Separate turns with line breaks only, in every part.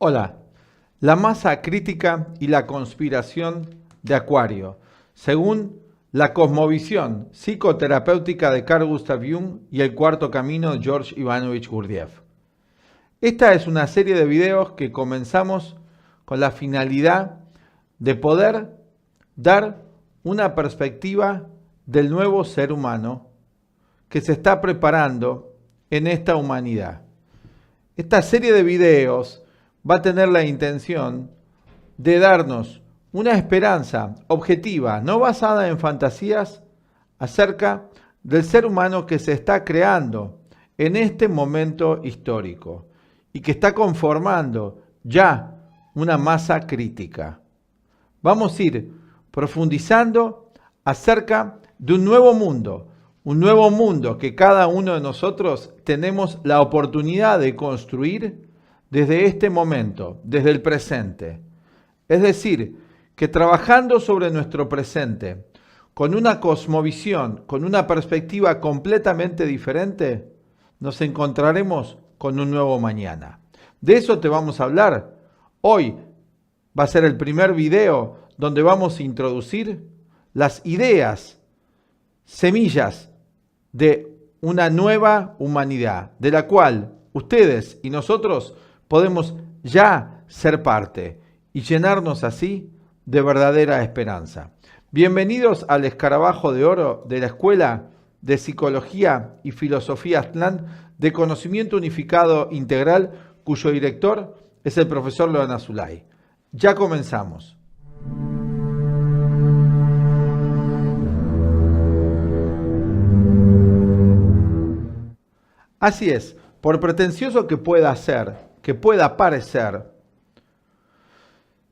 Hola, la masa crítica y la conspiración de Acuario, según la cosmovisión psicoterapéutica de Carl Gustav Jung y el cuarto camino de George Ivanovich Gurdjieff. Esta es una serie de videos que comenzamos con la finalidad de poder dar una perspectiva del nuevo ser humano que se está preparando en esta humanidad. Esta serie de videos va a tener la intención de darnos una esperanza objetiva, no basada en fantasías, acerca del ser humano que se está creando en este momento histórico y que está conformando ya una masa crítica. Vamos a ir profundizando acerca de un nuevo mundo que cada uno de nosotros tenemos la oportunidad de construir desde este momento, desde el presente. Es decir, que trabajando sobre nuestro presente, con una cosmovisión, con una perspectiva completamente diferente, nos encontraremos con un nuevo mañana. De eso te vamos a hablar. Hoy va a ser el primer video donde vamos a introducir las ideas, semillas de una nueva humanidad, de la cual ustedes y nosotros podemos ya ser parte y llenarnos así de verdadera esperanza. Bienvenidos al Escarabajo de Oro de la Escuela de Psicología y Filosofía Aztlán de Conocimiento Unificado Integral, cuyo director es el profesor León Azulay. Ya comenzamos. Así es, por pretencioso que pueda ser, que pueda parecer,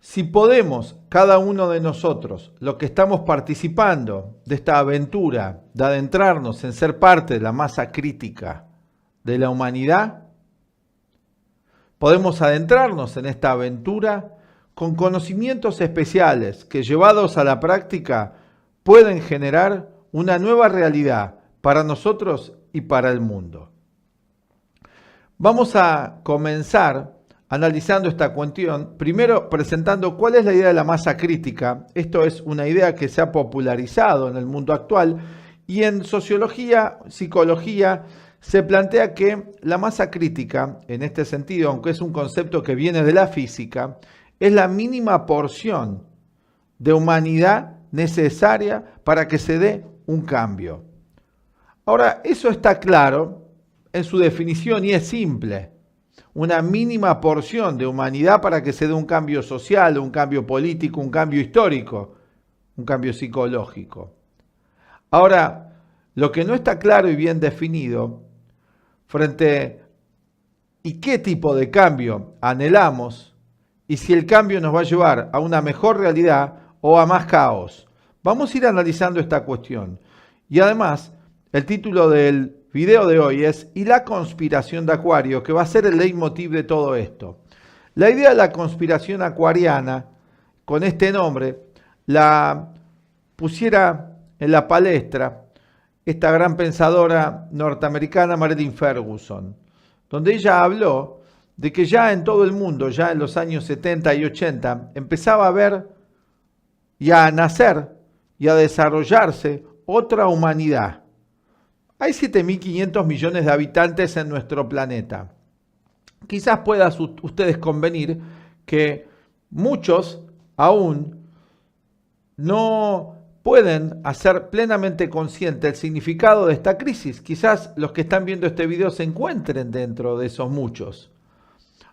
si podemos, cada uno de nosotros, los que estamos participando de esta aventura, de adentrarnos en ser parte de la masa crítica de la humanidad, podemos adentrarnos en esta aventura con conocimientos especiales que, llevados a la práctica, pueden generar una nueva realidad para nosotros y para el mundo. Vamos a comenzar analizando esta cuestión, primero presentando cuál es la idea de la masa crítica. Esto es una idea que se ha popularizado en el mundo actual y en sociología, psicología, se plantea que la masa crítica, en este sentido, aunque es un concepto que viene de la física, es la mínima porción de humanidad necesaria para que se dé un cambio. Ahora, eso está claro en su definición y es simple. Una mínima porción de humanidad para que se dé un cambio social, un cambio político, un cambio histórico, un cambio psicológico. Ahora, lo que no está claro y bien definido frente a qué tipo de cambio anhelamos y si el cambio nos va a llevar a una mejor realidad o a más caos. Vamos a ir analizando esta cuestión. Y además, el título del video de hoy es "Y la conspiración de Acuario", que va a ser el leitmotiv de todo esto. La idea de la conspiración acuariana, con este nombre, la pusiera en la palestra esta gran pensadora norteamericana Marilyn Ferguson, donde ella habló de que ya en todo el mundo, ya en los años 70 y 80, empezaba a ver y a nacer y a desarrollarse otra humanidad. Hay 7.500 millones de habitantes en nuestro planeta. Quizás puedan ustedes convenir que muchos aún no pueden hacer plenamente consciente el significado de esta crisis. Quizás los que están viendo este video se encuentren dentro de esos muchos,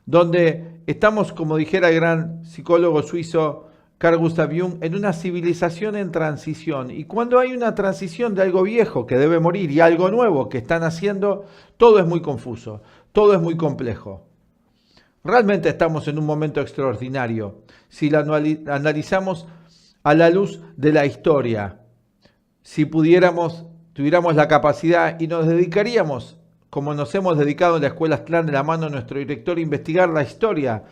donde estamos, como dijera el gran psicólogo suizo Carl Gustav Jung, en una civilización en transición. Y cuando hay una transición de algo viejo que debe morir y algo nuevo que están haciendo, todo es muy confuso, todo es muy complejo. Realmente estamos en un momento extraordinario si lo analizamos a la luz de la historia. Si tuviéramos la capacidad y nos dedicaríamos, como nos hemos dedicado en la Escuela Aztlán de la mano de nuestro director, a investigar la historia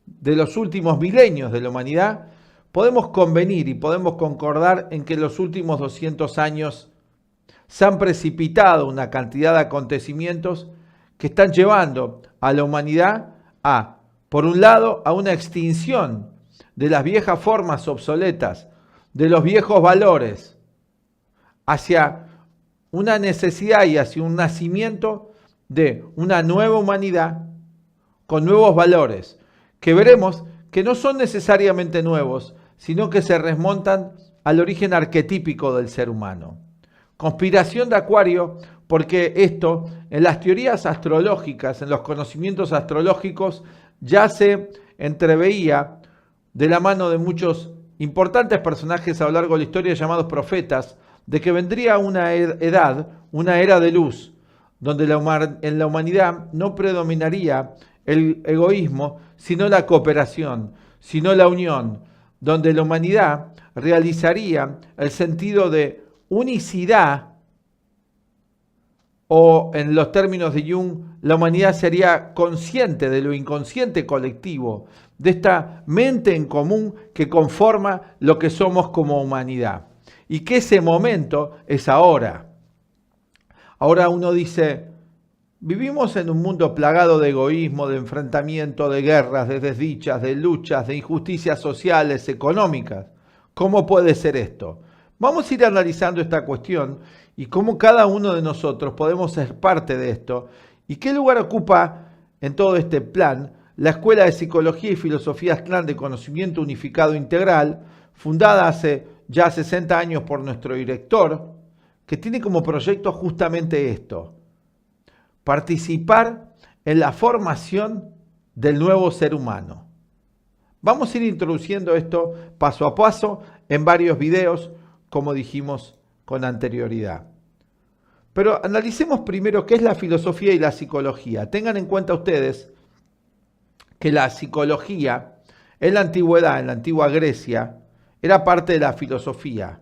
de los últimos milenios de la humanidad, podemos convenir y podemos concordar en que en los últimos 200 años se han precipitado una cantidad de acontecimientos que están llevando a la humanidad a Por un lado, a una extinción de las viejas formas obsoletas, de los viejos valores, hacia una necesidad y hacia un nacimiento de una nueva humanidad con nuevos valores, que veremos que no son necesariamente nuevos, sino que se remontan al origen arquetípico del ser humano. Conspiración de Acuario, porque esto en las teorías astrológicas, en los conocimientos astrológicos, ya se entreveía de la mano de muchos importantes personajes a lo largo de la historia llamados profetas, de que vendría una edad, una era de luz, donde en la humanidad no predominaría el egoísmo, sino la cooperación, sino la unión, donde la humanidad realizaría el sentido de unicidad, o en los términos de Jung, la humanidad sería consciente de lo inconsciente colectivo, de esta mente en común que conforma lo que somos como humanidad. Y que ese momento es ahora. Ahora uno dice, vivimos en un mundo plagado de egoísmo, de enfrentamiento, de guerras, de desdichas, de luchas, de injusticias sociales, económicas. ¿Cómo puede ser esto? Vamos a ir analizando esta cuestión y cómo cada uno de nosotros podemos ser parte de esto y qué lugar ocupa en todo este plan la Escuela de Psicología y Filosofía Aztlán de Conocimiento Unificado Integral, fundada hace ya 60 años por nuestro director, que tiene como proyecto justamente esto: participar en la formación del nuevo ser humano. Vamos a ir introduciendo esto paso a paso en varios videos, como dijimos con anterioridad. Pero analicemos primero qué es la filosofía y la psicología. Tengan en cuenta ustedes que la psicología en la antigüedad, en la antigua Grecia, era parte de la filosofía.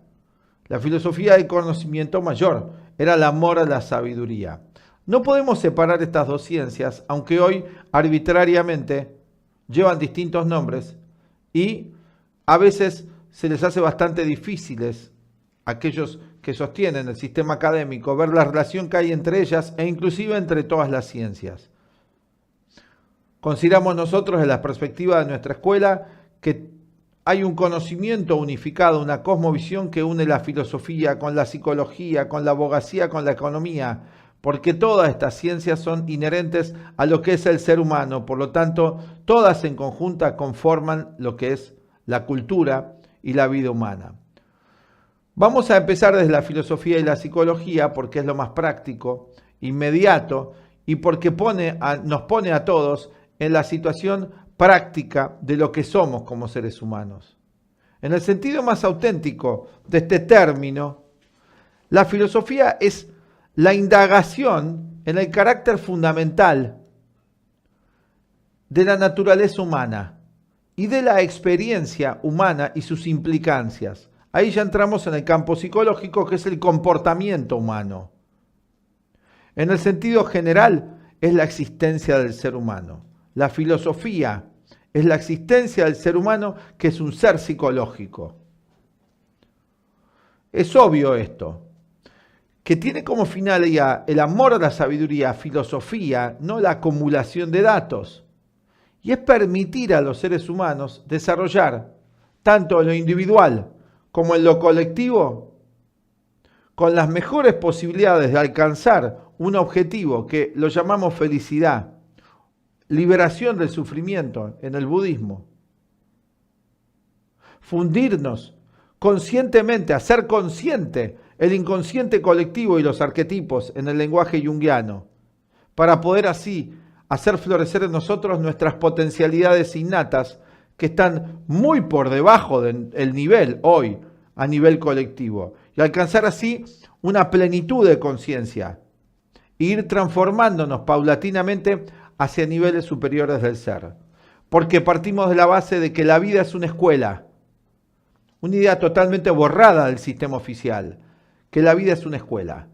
La filosofía del conocimiento mayor era el amor a la sabiduría. No podemos separar estas dos ciencias, aunque hoy arbitrariamente llevan distintos nombres y a veces se les hace bastante difíciles a aquellos que sostienen el sistema académico ver la relación que hay entre ellas e inclusive entre todas las ciencias. Consideramos nosotros en la perspectiva de nuestra escuela que hay un conocimiento unificado, una cosmovisión que une la filosofía con la psicología, con la abogacía, con la economía, porque todas estas ciencias son inherentes a lo que es el ser humano, por lo tanto, todas en conjunta conforman lo que es la cultura y la vida humana. Vamos a empezar desde la filosofía y la psicología porque es lo más práctico, inmediato y porque nos pone a todos en la situación práctica de lo que somos como seres humanos. En el sentido más auténtico de este término, la filosofía es la indagación en el carácter fundamental de la naturaleza humana y de la experiencia humana y sus implicancias. Ahí ya entramos en el campo psicológico, que es el comportamiento humano. En el sentido general, es la existencia del ser humano. La filosofía es la existencia del ser humano, que es un ser psicológico. Es obvio esto, que tiene como finalidad el amor a la sabiduría, filosofía, no la acumulación de datos. Y es permitir a los seres humanos desarrollar, tanto en lo individual como en lo colectivo, con las mejores posibilidades de alcanzar un objetivo que lo llamamos felicidad, liberación del sufrimiento en el budismo. Fundirnos conscientemente, hacer consciente el inconsciente colectivo y los arquetipos en el lenguaje junguiano, para poder así hacer florecer en nosotros nuestras potencialidades innatas que están muy por debajo del nivel hoy a nivel colectivo y alcanzar así una plenitud de conciencia e ir transformándonos paulatinamente hacia niveles superiores del ser. Porque partimos de la base de que la vida es una escuela, una idea totalmente borrada del sistema oficial, que la vida es una escuela.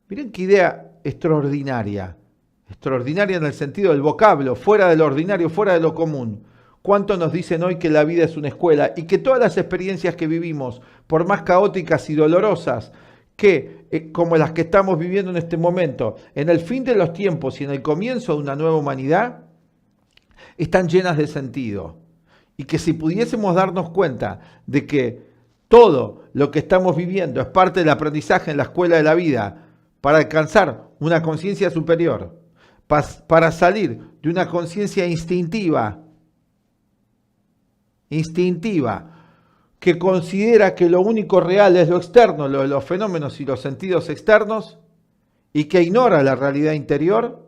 Miren qué idea extraordinaria, extraordinaria en el sentido del vocablo, fuera de lo ordinario, fuera de lo común. ¿Cuánto nos dicen hoy que la vida es una escuela y que todas las experiencias que vivimos, por más caóticas y dolorosas, como las que estamos viviendo en este momento, en el fin de los tiempos y en el comienzo de una nueva humanidad, están llenas de sentido. Y que si pudiésemos darnos cuenta de que todo lo que estamos viviendo es parte del aprendizaje en la escuela de la vida para alcanzar una conciencia superior, para salir de una conciencia instintiva, que considera que lo único real es lo externo, los fenómenos y los sentidos externos, y que ignora la realidad interior,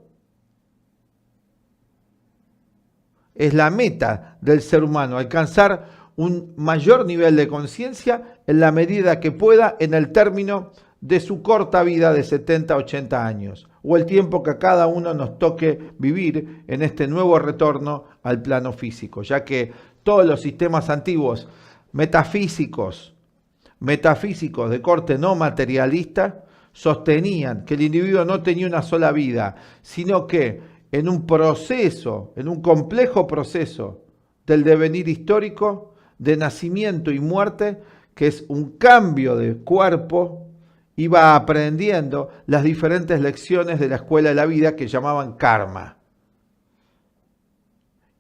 es la meta del ser humano, alcanzar un mayor nivel de conciencia en la medida que pueda en el término de su corta vida de 70, 80 años, o el tiempo que a cada uno nos toque vivir en este nuevo retorno al plano físico, ya que todos los sistemas antiguos metafísicos de corte no materialista, sostenían que el individuo no tenía una sola vida, sino que en un proceso, en un complejo proceso del devenir histórico, de nacimiento y muerte, que es un cambio de cuerpo, iba aprendiendo las diferentes lecciones de la escuela de la vida que llamaban karma.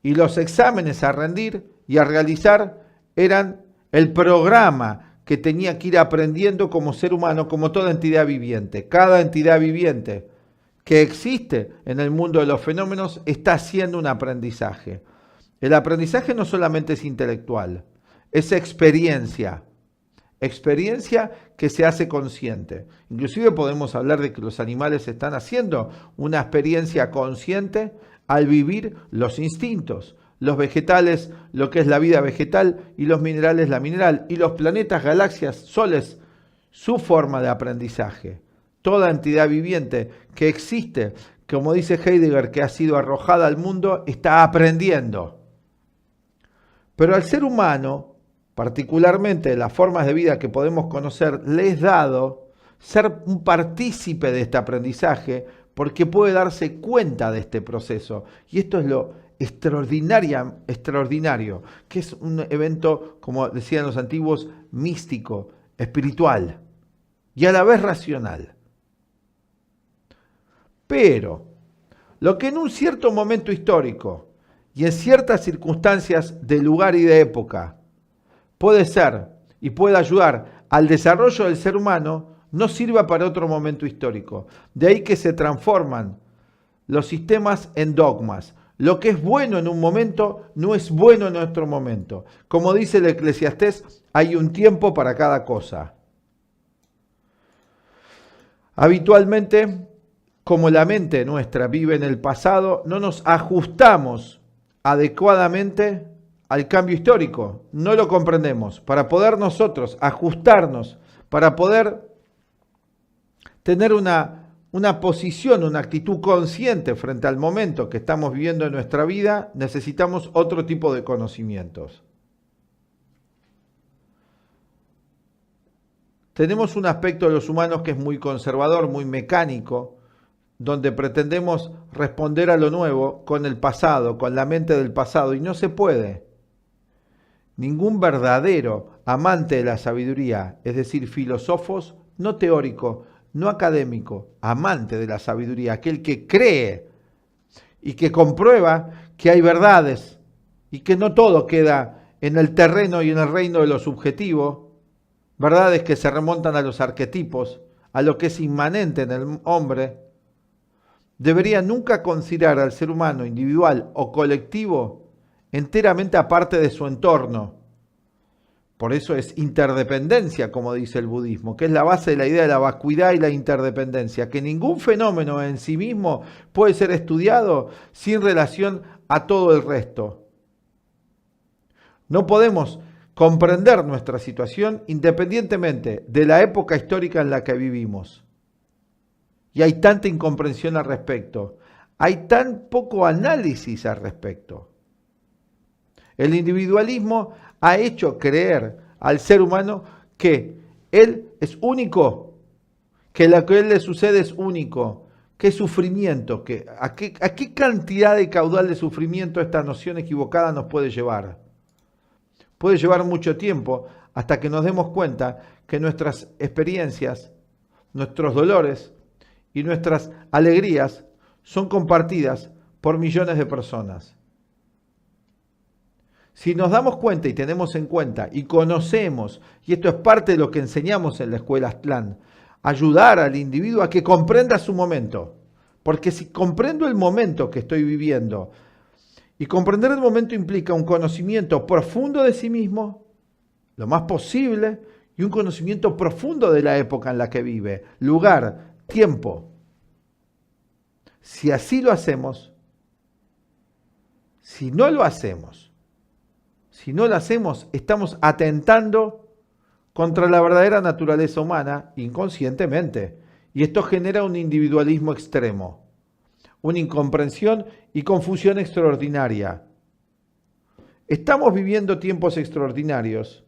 Y los exámenes a rendir y a realizar eran el programa que tenía que ir aprendiendo como ser humano, como toda entidad viviente. Cada entidad viviente que existe en el mundo de los fenómenos está haciendo un aprendizaje. El aprendizaje no solamente es intelectual, es experiencia que se hace consciente. Inclusive podemos hablar de que los animales están haciendo una experiencia consciente al vivir los instintos. Los vegetales, lo que es la vida vegetal, y los minerales, la mineral, y los planetas, galaxias, soles, su forma de aprendizaje. Toda entidad viviente que existe, como dice Heidegger, que ha sido arrojada al mundo, está aprendiendo. Pero al ser humano, particularmente de las formas de vida que podemos conocer, le es dado ser un partícipe de este aprendizaje porque puede darse cuenta de este proceso. Y esto es lo extraordinario, que es un evento, como decían los antiguos, místico, espiritual y a la vez racional. Pero lo que en un cierto momento histórico y en ciertas circunstancias de lugar y de época puede ser y puede ayudar al desarrollo del ser humano, no sirva para otro momento histórico. De ahí que se transforman los sistemas en dogmas. Lo que es bueno en un momento no es bueno en otro momento. Como dice el Eclesiastés, hay un tiempo para cada cosa. Habitualmente, como la mente nuestra vive en el pasado, no nos ajustamos adecuadamente al cambio histórico. No lo comprendemos. Para poder nosotros ajustarnos, para poder tener una posición, una actitud consciente frente al momento que estamos viviendo en nuestra vida, necesitamos otro tipo de conocimientos. Tenemos un aspecto de los humanos que es muy conservador, muy mecánico, donde pretendemos responder a lo nuevo con el pasado, con la mente del pasado, y no se puede. Ningún verdadero amante de la sabiduría, es decir, filósofos, no teórico, no académico, amante de la sabiduría, aquel que cree y que comprueba que hay verdades y que no todo queda en el terreno y en el reino de lo subjetivo, verdades que se remontan a los arquetipos, a lo que es inmanente en el hombre, debería nunca considerar al ser humano individual o colectivo enteramente aparte de su entorno. Por eso es interdependencia, como dice el budismo, que es la base de la idea de la vacuidad y la interdependencia, que ningún fenómeno en sí mismo puede ser estudiado sin relación a todo el resto. No podemos comprender nuestra situación independientemente de la época histórica en la que vivimos. Y hay tanta incomprensión al respecto, hay tan poco análisis al respecto. El individualismo ha hecho creer al ser humano que él es único, que lo que a él le sucede es único, que es sufrimiento, a qué cantidad de caudal de sufrimiento esta noción equivocada nos puede llevar. Puede llevar mucho tiempo hasta que nos demos cuenta que nuestras experiencias, nuestros dolores y nuestras alegrías son compartidas por millones de personas. Si nos damos cuenta y tenemos en cuenta y conocemos, y esto es parte de lo que enseñamos en la escuela Aztlán, ayudar al individuo a que comprenda su momento. Porque si comprendo el momento que estoy viviendo, y comprender el momento implica un conocimiento profundo de sí mismo, lo más posible, y un conocimiento profundo de la época en la que vive, lugar, tiempo. Si así lo hacemos, si no lo hacemos, estamos atentando contra la verdadera naturaleza humana inconscientemente. Y esto genera un individualismo extremo, una incomprensión y confusión extraordinaria. Estamos viviendo tiempos extraordinarios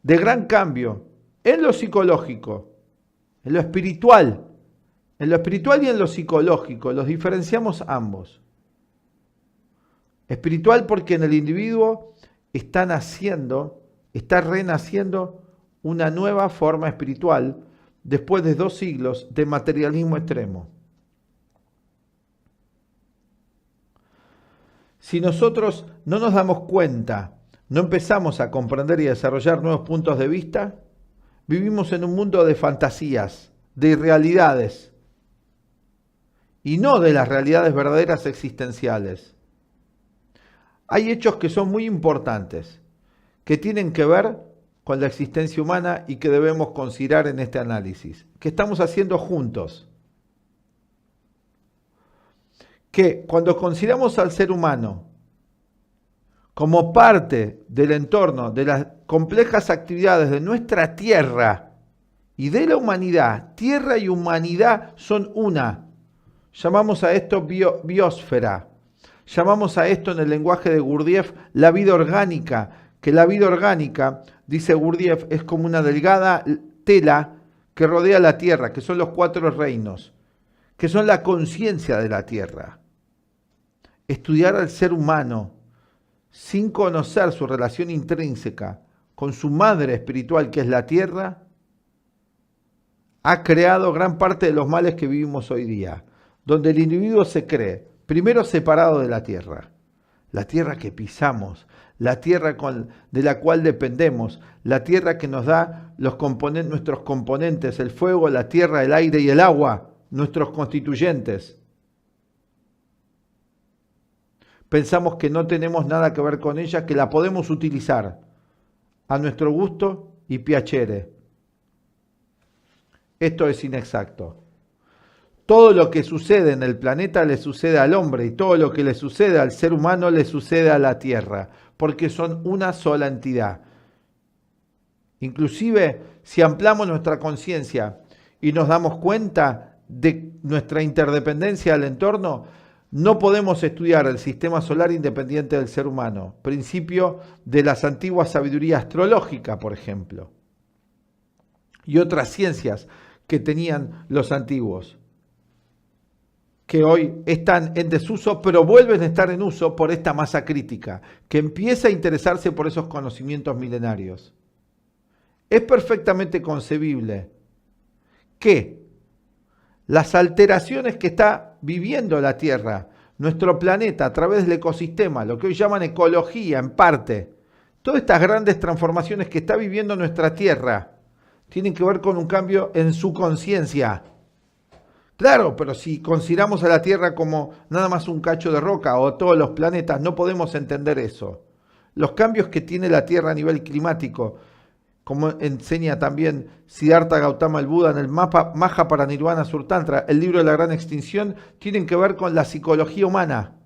de gran cambio en lo psicológico, en lo espiritual. En lo espiritual y en lo psicológico, los diferenciamos ambos. Espiritual porque en el individuo está renaciendo una nueva forma espiritual después de 2 siglos de materialismo extremo. Si nosotros no nos damos cuenta, no empezamos a comprender y a desarrollar nuevos puntos de vista, vivimos en un mundo de fantasías, de irrealidades, y no de las realidades verdaderas existenciales. Hay hechos que son muy importantes, que tienen que ver con la existencia humana y que debemos considerar en este análisis, que estamos haciendo juntos. Que cuando consideramos al ser humano como parte del entorno, de las complejas actividades de nuestra tierra y de la humanidad, tierra y humanidad son una. Llamamos a esto biosfera. Llamamos a esto en el lenguaje de Gurdjieff la vida orgánica, que la vida orgánica, dice Gurdjieff, es como una delgada tela que rodea la tierra, que son los 4 reinos, que son la conciencia de la tierra. Estudiar al ser humano sin conocer su relación intrínseca con su madre espiritual, que es la tierra, ha creado gran parte de los males que vivimos hoy día, donde el individuo se cree, primero separado de la tierra que pisamos, la tierra de la cual dependemos, la tierra que nos da nuestros componentes, el fuego, la tierra, el aire y el agua, nuestros constituyentes. Pensamos que no tenemos nada que ver con ella, que la podemos utilizar a nuestro gusto y piacere. Esto es inexacto. Todo lo que sucede en el planeta le sucede al hombre y todo lo que le sucede al ser humano le sucede a la tierra, porque son una sola entidad. Inclusive, si ampliamos nuestra conciencia y nos damos cuenta de nuestra interdependencia al entorno, no podemos estudiar el sistema solar independiente del ser humano, principio de las antiguas sabiduría astrológica, por ejemplo, y otras ciencias que tenían los antiguos, que hoy están en desuso, pero vuelven a estar en uso por esta masa crítica, que empieza a interesarse por esos conocimientos milenarios. Es perfectamente concebible que las alteraciones que está viviendo la Tierra, nuestro planeta, a través del ecosistema, lo que hoy llaman ecología en parte, todas estas grandes transformaciones que está viviendo nuestra Tierra, tienen que ver con un cambio en su conciencia. Claro, pero si consideramos a la Tierra como nada más un cacho de roca o todos los planetas, no podemos entender eso. Los cambios que tiene la Tierra a nivel climático, como enseña también Siddhartha Gautama el Buda en el Mahaparinirvana Surtantra, el libro de la gran extinción, tienen que ver con la psicología humana.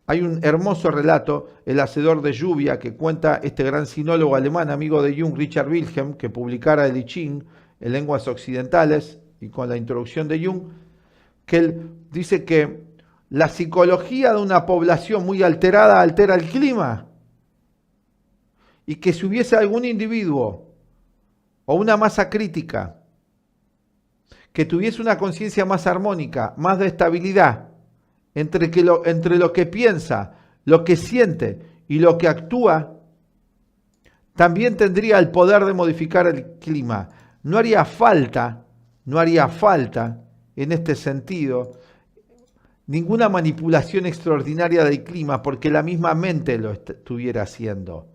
Hay un hermoso relato, El hacedor de lluvia, que cuenta este gran sinólogo alemán, amigo de Jung, Richard Wilhelm, que publicara el I Ching en lenguas occidentales, y con la introducción de Jung, que él dice que la psicología de una población muy alterada altera el clima, y que si hubiese algún individuo o una masa crítica que tuviese una conciencia más armónica, más de estabilidad, entre lo que piensa, lo que siente y lo que actúa, también tendría el poder de modificar el clima. No haría falta en este sentido ninguna manipulación extraordinaria del clima, porque la misma mente lo estuviera haciendo.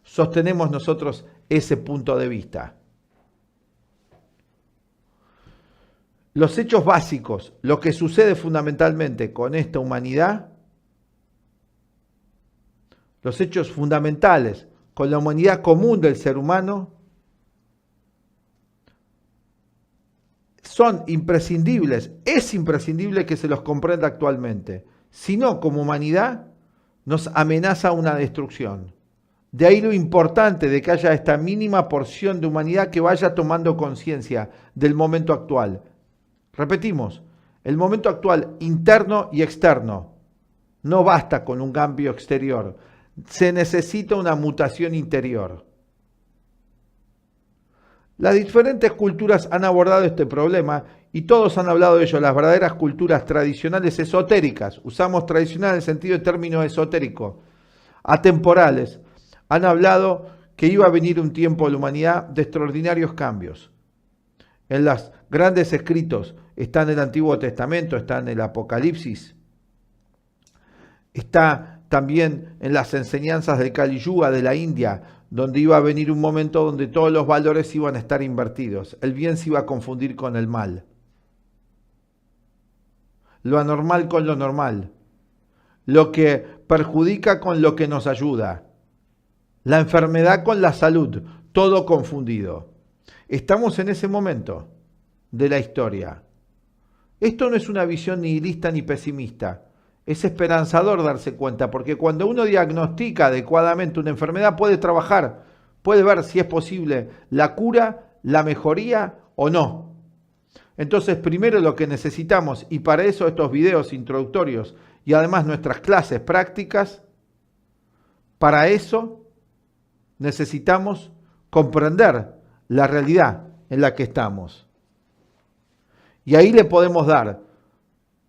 Sostenemos nosotros ese punto de vista. Los hechos básicos, lo que sucede fundamentalmente con esta humanidad, los hechos fundamentales con la humanidad común del ser humano, son imprescindibles, es imprescindible que se los comprenda actualmente. Si no, como humanidad, nos amenaza una destrucción. De ahí lo importante de que haya esta mínima porción de humanidad que vaya tomando conciencia del momento actual. Repetimos, el momento actual interno y externo. No basta con un cambio exterior, se necesita una mutación interior. Las diferentes culturas han abordado este problema y todos han hablado de ello. Las verdaderas culturas tradicionales esotéricas, usamos tradicional en el sentido de término esotérico, atemporales, han hablado que iba a venir un tiempo de la humanidad de extraordinarios cambios. En los grandes escritos, está en el Antiguo Testamento, está en el Apocalipsis, está también en las enseñanzas del Kali Yuga de la India, donde iba a venir un momento donde todos los valores iban a estar invertidos. El bien se iba a confundir con el mal. Lo anormal con lo normal. Lo que perjudica con lo que nos ayuda. La enfermedad con la salud. Todo confundido. Estamos en ese momento de la historia. Esto no es una visión nihilista ni pesimista. Es esperanzador darse cuenta, porque cuando uno diagnostica adecuadamente una enfermedad puede trabajar, puede ver si es posible la cura, la mejoría o no. Entonces, primero lo que necesitamos, y para eso estos videos introductorios y además nuestras clases prácticas, para eso necesitamos comprender la realidad en la que estamos. Y ahí le podemos dar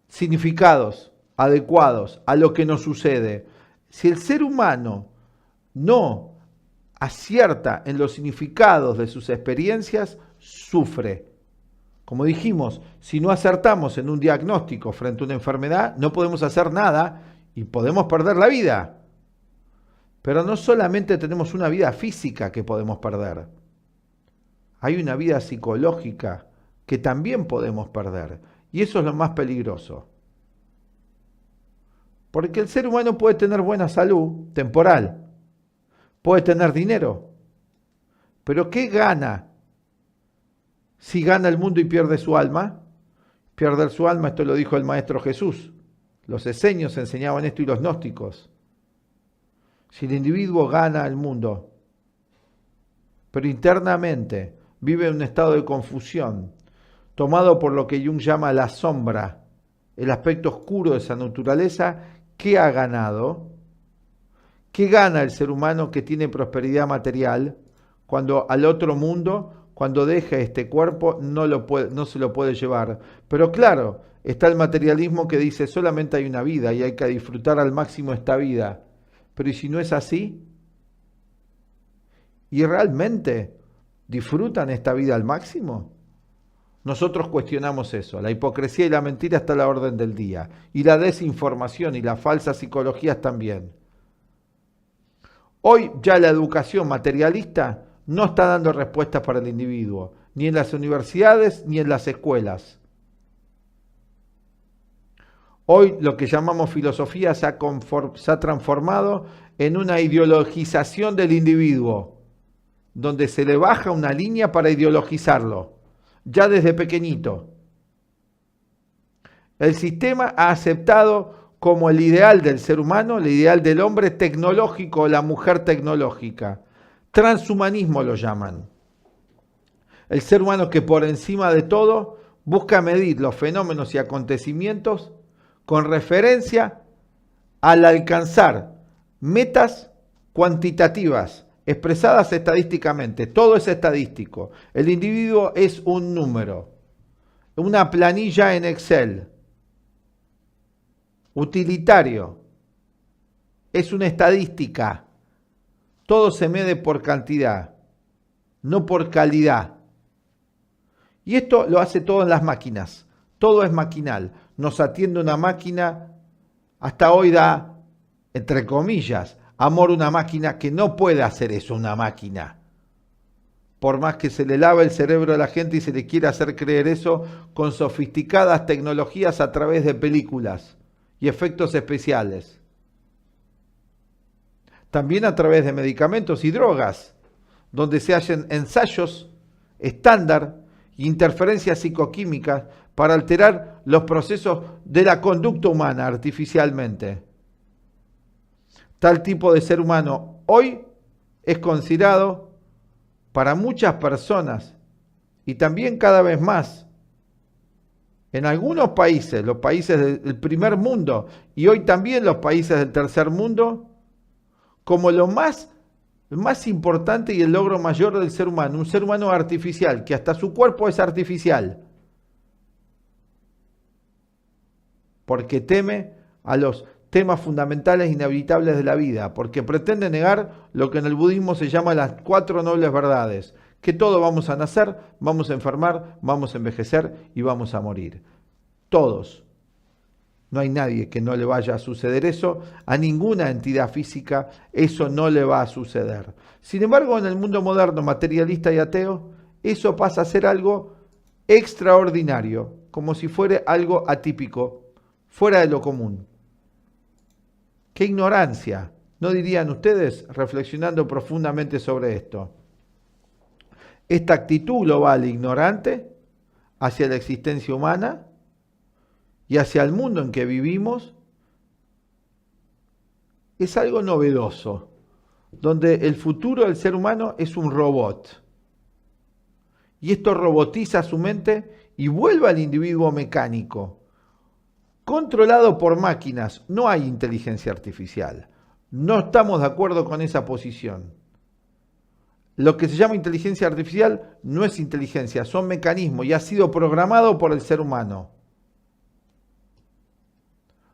significados adecuados a lo que nos sucede. Si el ser humano no acierta en los significados de sus experiencias, sufre. Como dijimos, si no acertamos en un diagnóstico frente a una enfermedad, no podemos hacer nada y podemos perder la vida. Pero no solamente tenemos una vida física que podemos perder, hay una vida psicológica que también podemos perder. Y eso es lo más peligroso. Porque el ser humano puede tener buena salud temporal, puede tener dinero, pero ¿qué gana si gana el mundo y pierde su alma? Perder su alma, esto lo dijo el Maestro Jesús. Los esenios enseñaban esto y los gnósticos. Si el individuo gana el mundo, pero internamente vive en un estado de confusión, tomado por lo que Jung llama la sombra, el aspecto oscuro de esa naturaleza, ¿qué ha ganado? ¿Qué gana el ser humano que tiene prosperidad material cuando al otro mundo, cuando deja este cuerpo, no se lo puede llevar? Pero claro, está el materialismo que dice solamente hay una vida y hay que disfrutar al máximo esta vida. Pero ¿y si no es así? ¿Y realmente disfrutan esta vida al máximo? Nosotros cuestionamos eso. La hipocresía y la mentira está a la orden del día. Y la desinformación y las falsas psicologías también. Hoy ya la educación materialista no está dando respuestas para el individuo, ni en las universidades ni en las escuelas. Hoy lo que llamamos filosofía se ha transformado en una ideologización del individuo, donde se le baja una línea para ideologizarlo. Ya desde pequeñito. El sistema ha aceptado como el ideal del ser humano, el ideal del hombre tecnológico, la mujer tecnológica. Transhumanismo lo llaman. El ser humano que por encima de todo busca medir los fenómenos y acontecimientos con referencia al alcanzar metas cuantitativas expresadas estadísticamente. Todo es estadístico. El individuo es un número, una planilla en Excel. Utilitario. Es una estadística. Todo se mide por cantidad, no por calidad. Y esto lo hace todo en las máquinas. Todo es maquinal. nos atiende una máquina, hasta hoy da, entre comillas, amor a una máquina que no puede hacer eso una máquina. Por más que se le lave el cerebro a la gente y se le quiera hacer creer eso con sofisticadas tecnologías a través de películas y efectos especiales. También a través de medicamentos y drogas, donde se hacen ensayos estándar e interferencias psicoquímicas para alterar los procesos de la conducta humana artificialmente. Tal tipo de ser humano hoy es considerado para muchas personas y también cada vez más en algunos países, los países del primer mundo y hoy también los países del tercer mundo, como lo más importante y el logro mayor del ser humano, un ser humano artificial, que hasta su cuerpo es artificial, porque teme a los temas fundamentales e inevitables de la vida, porque pretende negar lo que en el budismo se llama las 4 nobles verdades, que todos vamos a nacer, vamos a enfermar, vamos a envejecer y vamos a morir. Todos. No hay nadie que no le vaya a suceder eso, a ninguna entidad física eso no le va a suceder. Sin embargo, en el mundo moderno, materialista y ateo, eso pasa a ser algo extraordinario, como si fuera algo atípico, fuera de lo común. ¡Qué ignorancia! ¿No dirían ustedes, reflexionando profundamente sobre esto? Esta actitud global e ignorante hacia la existencia humana y hacia el mundo en que vivimos es algo novedoso, donde el futuro del ser humano es un robot. Y esto robotiza su mente y vuelve al individuo mecánico, controlado por máquinas. No hay inteligencia artificial. No estamos de acuerdo con esa posición. Lo que se llama inteligencia artificial no es inteligencia, son mecanismos y ha sido programado por el ser humano.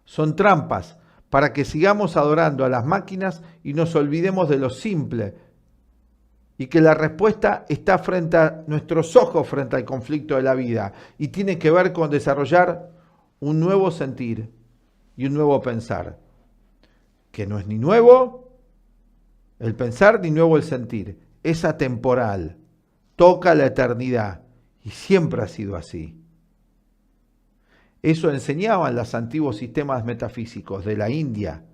Son trampas para que sigamos adorando a las máquinas y nos olvidemos de lo simple y que la respuesta está frente a nuestros ojos frente al conflicto de la vida y tiene que ver con desarrollar un nuevo sentir y un nuevo pensar, que no es ni nuevo el pensar ni nuevo el sentir, es atemporal, toca la eternidad y siempre ha sido así. Eso enseñaban los antiguos sistemas metafísicos de la India,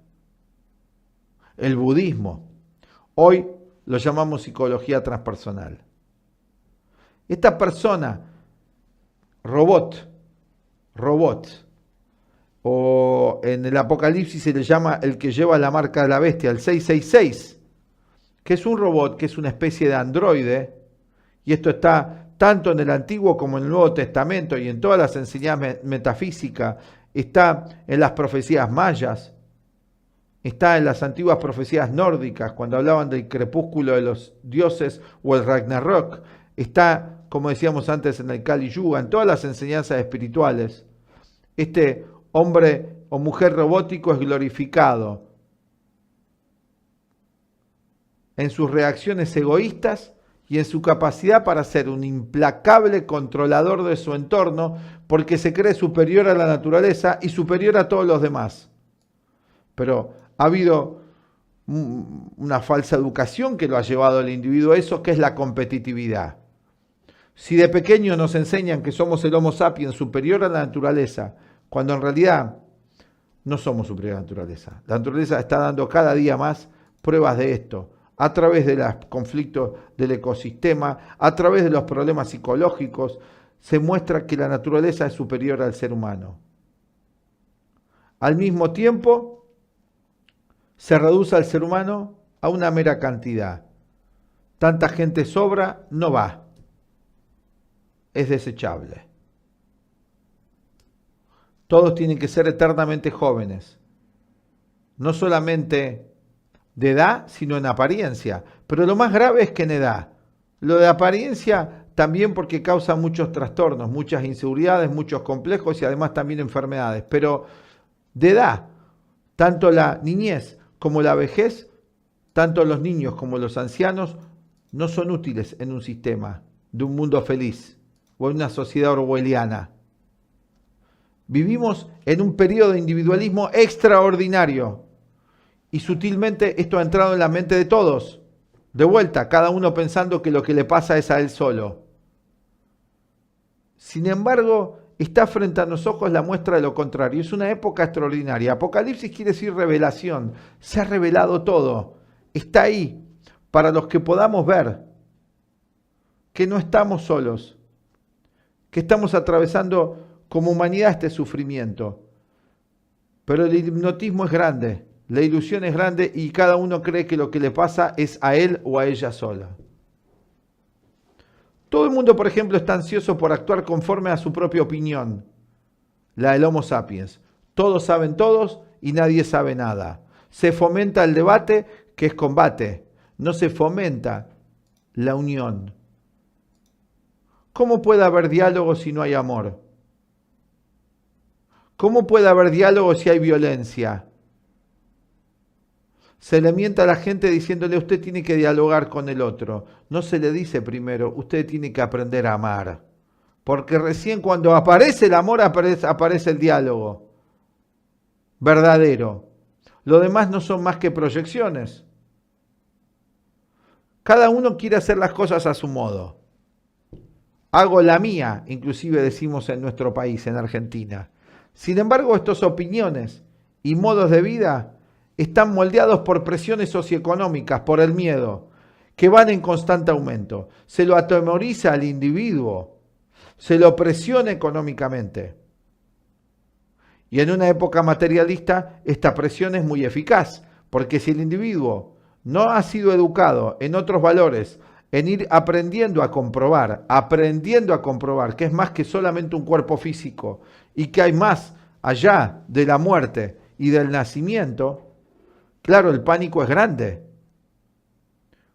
el budismo. Hoy lo llamamos psicología transpersonal. Esta persona, robot, o en el Apocalipsis se le llama el que lleva la marca de la bestia, el 666, que es un robot, que es una especie de androide, y esto está tanto en el Antiguo como en el Nuevo Testamento y en todas las enseñanzas metafísicas, está en las profecías mayas, está en las antiguas profecías nórdicas, cuando hablaban del crepúsculo de los dioses o el Ragnarok, está, como decíamos antes, en el Kali Yuga, en todas las enseñanzas espirituales. Este hombre o mujer robótico es glorificado en sus reacciones egoístas y en su capacidad para ser un implacable controlador de su entorno, porque se cree superior a la naturaleza y superior a todos los demás. Pero ha habido una falsa educación que lo ha llevado al individuo a eso, que es la competitividad. Si de pequeño nos enseñan que somos el Homo sapiens superior a la naturaleza, cuando en realidad no somos superior a la naturaleza. La naturaleza está dando cada día más pruebas de esto, a través de los conflictos del ecosistema, a través de los problemas psicológicos, se muestra que la naturaleza es superior al ser humano. Al mismo tiempo, se reduce al ser humano a una mera cantidad. Tanta gente sobra, no va. Es desechable. Todos tienen que ser eternamente jóvenes. No solamente de edad, sino en apariencia. Pero lo más grave es que en edad. Lo de apariencia también porque causa muchos trastornos, muchas inseguridades, muchos complejos y además también enfermedades. Pero de edad, tanto la niñez como la vejez, tanto los niños como los ancianos, no son útiles en un sistema de un mundo feliz o en una sociedad orwelliana. Vivimos en un periodo de individualismo extraordinario y sutilmente esto ha entrado en la mente de todos. De vuelta, cada uno pensando que lo que le pasa es a él solo. Sin embargo, está frente a los ojos la muestra de lo contrario. Es una época extraordinaria. Apocalipsis quiere decir revelación. Se ha revelado todo. Está ahí para los que podamos ver que no estamos solos, que estamos atravesando como humanidad este sufrimiento. Pero el hipnotismo es grande, la ilusión es grande y cada uno cree que lo que le pasa es a él o a ella sola. Todo el mundo, por ejemplo, está ansioso por actuar conforme a su propia opinión, la del Homo sapiens. Todos saben todos y nadie sabe nada. Se fomenta el debate, que es combate. No se fomenta la unión. ¿Cómo puede haber diálogo si no hay amor? ¿Cómo puede haber diálogo si hay violencia? Se le miente a la gente diciéndole usted tiene que dialogar con el otro. No se le dice primero, usted tiene que aprender a amar. Porque recién cuando aparece el amor aparece el diálogo verdadero. Lo demás no son más que proyecciones. Cada uno quiere hacer las cosas a su modo. Hago la mía, inclusive decimos en nuestro país, en Argentina. Sin embargo, estas opiniones y modos de vida están moldeados por presiones socioeconómicas, por el miedo, que van en constante aumento. Se lo atemoriza al individuo, se lo presiona económicamente. Y en una época materialista, esta presión es muy eficaz, porque si el individuo no ha sido educado en otros valores, en ir aprendiendo a comprobar que es más que solamente un cuerpo físico y que hay más allá de la muerte y del nacimiento, claro, el pánico es grande.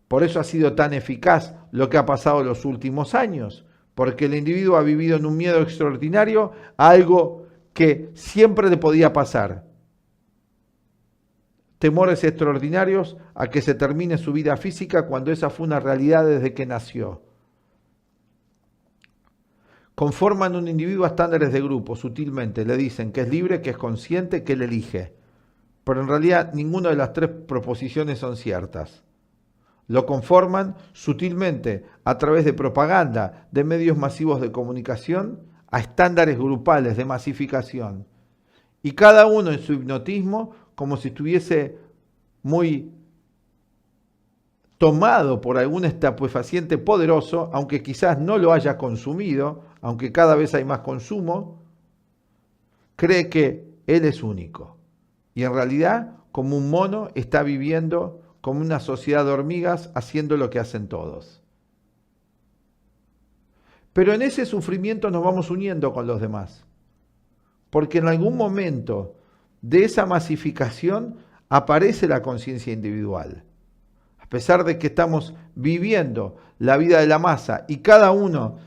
Por eso ha sido tan eficaz lo que ha pasado en los últimos años, porque el individuo ha vivido en un miedo extraordinario a algo que siempre le podía pasar. Temores extraordinarios a que se termine su vida física cuando esa fue una realidad desde que nació. Conforman un individuo a estándares de grupo, sutilmente. Le dicen que es libre, que es consciente, que él elige. Pero en realidad ninguna de las tres proposiciones son ciertas. Lo conforman sutilmente a través de propaganda, de medios masivos de comunicación, a estándares grupales de masificación. Y cada uno en su hipnotismo, como si estuviese muy tomado por algún estupefaciente poderoso, aunque quizás no lo haya consumido, aunque cada vez hay más consumo, cree que él es único. Y en realidad, como un mono, está viviendo como una sociedad de hormigas haciendo lo que hacen todos. Pero en ese sufrimiento nos vamos uniendo con los demás. Porque en algún momento de esa masificación aparece la conciencia individual. A pesar de que estamos viviendo la vida de la masa y cada uno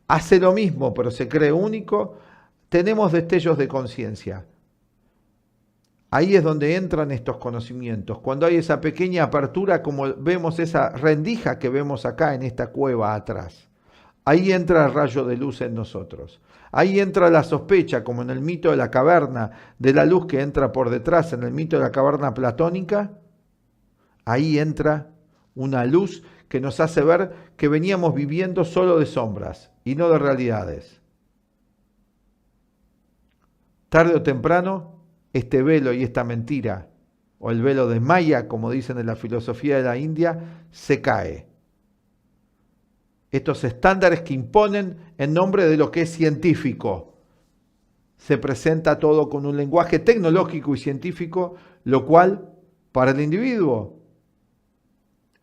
hace lo mismo pero se cree único, tenemos destellos de conciencia. Ahí es donde entran estos conocimientos. Cuando hay esa pequeña apertura, como vemos esa rendija que vemos acá en esta cueva atrás. Ahí entra el rayo de luz en nosotros. Ahí entra la sospecha, como en el mito de la caverna, de la luz que entra por detrás, en el mito de la caverna platónica. Ahí entra una luz que nos hace ver que veníamos viviendo solo de sombras y no de realidades. Tarde o temprano, este velo y esta mentira, o el velo de Maya, como dicen en la filosofía de la India, se cae. Estos estándares que imponen en nombre de lo que es científico. Se presenta todo con un lenguaje tecnológico y científico, lo cual, para el individuo,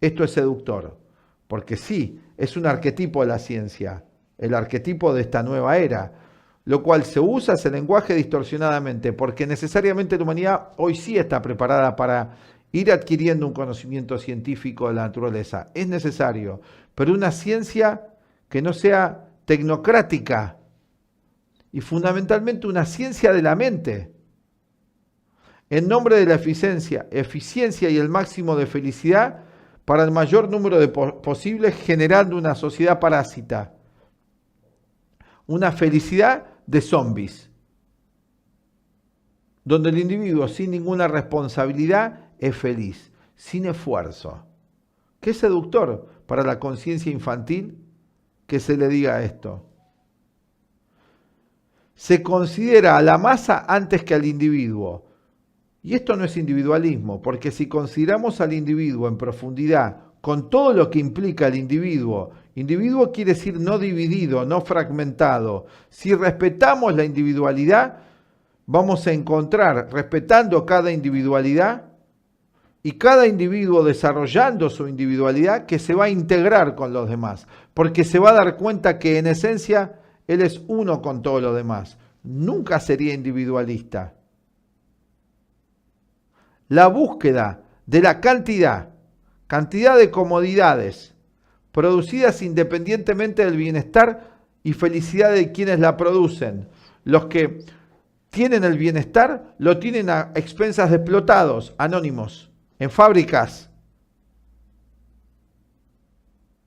esto es seductor. Porque sí, es un arquetipo de la ciencia, el arquetipo de esta nueva era, lo cual se usa ese lenguaje distorsionadamente, porque necesariamente la humanidad hoy sí está preparada para ir adquiriendo un conocimiento científico de la naturaleza. Es necesario, pero una ciencia que no sea tecnocrática y fundamentalmente una ciencia de la mente. En nombre de la eficiencia y el máximo de felicidad para el mayor número de posibles, generando una sociedad parásita. Una felicidad de zombies. donde el individuo sin ninguna responsabilidad es feliz, sin esfuerzo. Qué seductor para la conciencia infantil que se le diga esto. Se considera a la masa antes que al individuo. Y esto no es individualismo, porque si consideramos al individuo en profundidad, con todo lo que implica el individuo quiere decir no dividido, no fragmentado. Si respetamos la individualidad, vamos a encontrar, respetando cada individualidad, y cada individuo desarrollando su individualidad, que se va a integrar con los demás, porque se va a dar cuenta que en esencia él es uno con todo lo demás. Nunca sería individualista. La búsqueda de la cantidad de comodidades producidas independientemente del bienestar y felicidad de quienes la producen. Los que tienen el bienestar lo tienen a expensas de explotados, anónimos, en fábricas.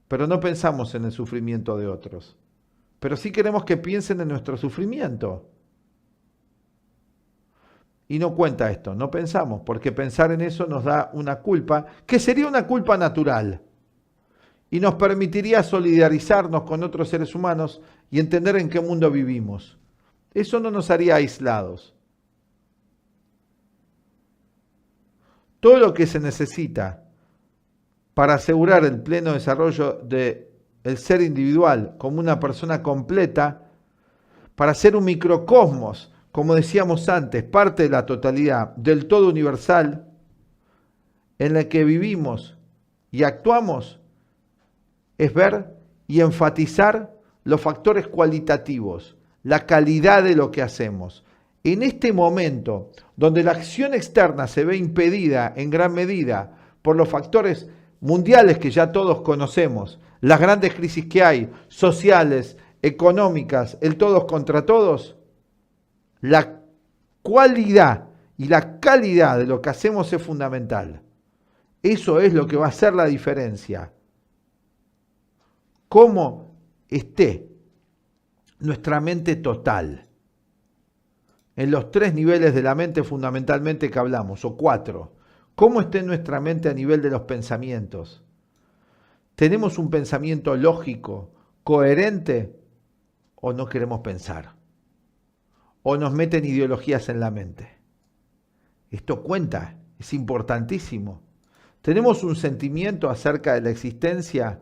Pero no pensamos en el sufrimiento de otros. Pero sí queremos que piensen en nuestro sufrimiento. Y no cuenta esto, no pensamos, porque pensar en eso nos da una culpa, que sería una culpa natural. Y nos permitiría solidarizarnos con otros seres humanos y entender en qué mundo vivimos. Eso no nos haría aislados. Todo lo que se necesita para asegurar el pleno desarrollo del ser individual como una persona completa, para ser un microcosmos, como decíamos antes, parte de la totalidad, del todo universal, en el que vivimos y actuamos, es ver y enfatizar los factores cualitativos, la calidad de lo que hacemos. En este momento, donde la acción externa se ve impedida en gran medida por los factores mundiales que ya todos conocemos, las grandes crisis que hay, sociales, económicas, el todos contra todos, la cualidad y la calidad de lo que hacemos es fundamental. Eso es lo que va a hacer la diferencia. Cómo esté nuestra mente total. En los 3 niveles de la mente fundamentalmente que hablamos, o 4. Cómo esté nuestra mente a nivel de los pensamientos. ¿Tenemos un pensamiento lógico, coherente, o no queremos pensar? ¿O nos meten ideologías en la mente? Esto cuenta, es importantísimo. ¿Tenemos un sentimiento acerca de la existencia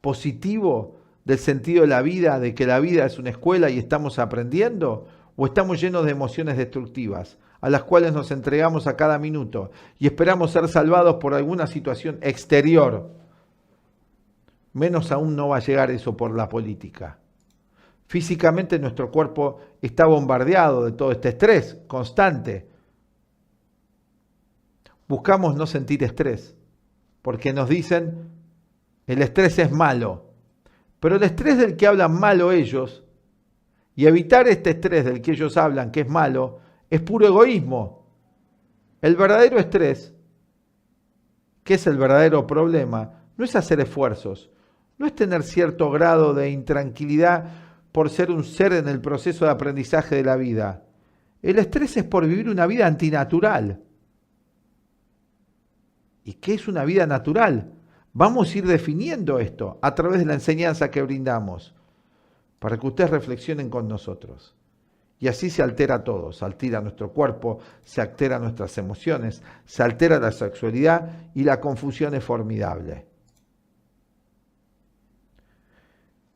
positivo, del sentido de la vida, de que la vida es una escuela y estamos aprendiendo? ¿O estamos llenos de emociones destructivas, a las cuales nos entregamos a cada minuto y esperamos ser salvados por alguna situación exterior? Menos aún no va a llegar eso por la política. Físicamente nuestro cuerpo está bombardeado de todo este estrés constante. Buscamos no sentir estrés, porque nos dicen el estrés es malo. Pero el estrés del que hablan malo ellos, y evitar este estrés del que ellos hablan que es malo, es puro egoísmo. El verdadero estrés, que es el verdadero problema, no es hacer esfuerzos, no es tener cierto grado de intranquilidad por ser un ser en el proceso de aprendizaje de la vida. El estrés es por vivir una vida antinatural. ¿Y qué es una vida natural? Vamos a ir definiendo esto a través de la enseñanza que brindamos, para que ustedes reflexionen con nosotros. Y así se altera todo, se altera nuestro cuerpo, se alteran nuestras emociones, se altera la sexualidad y la confusión es formidable.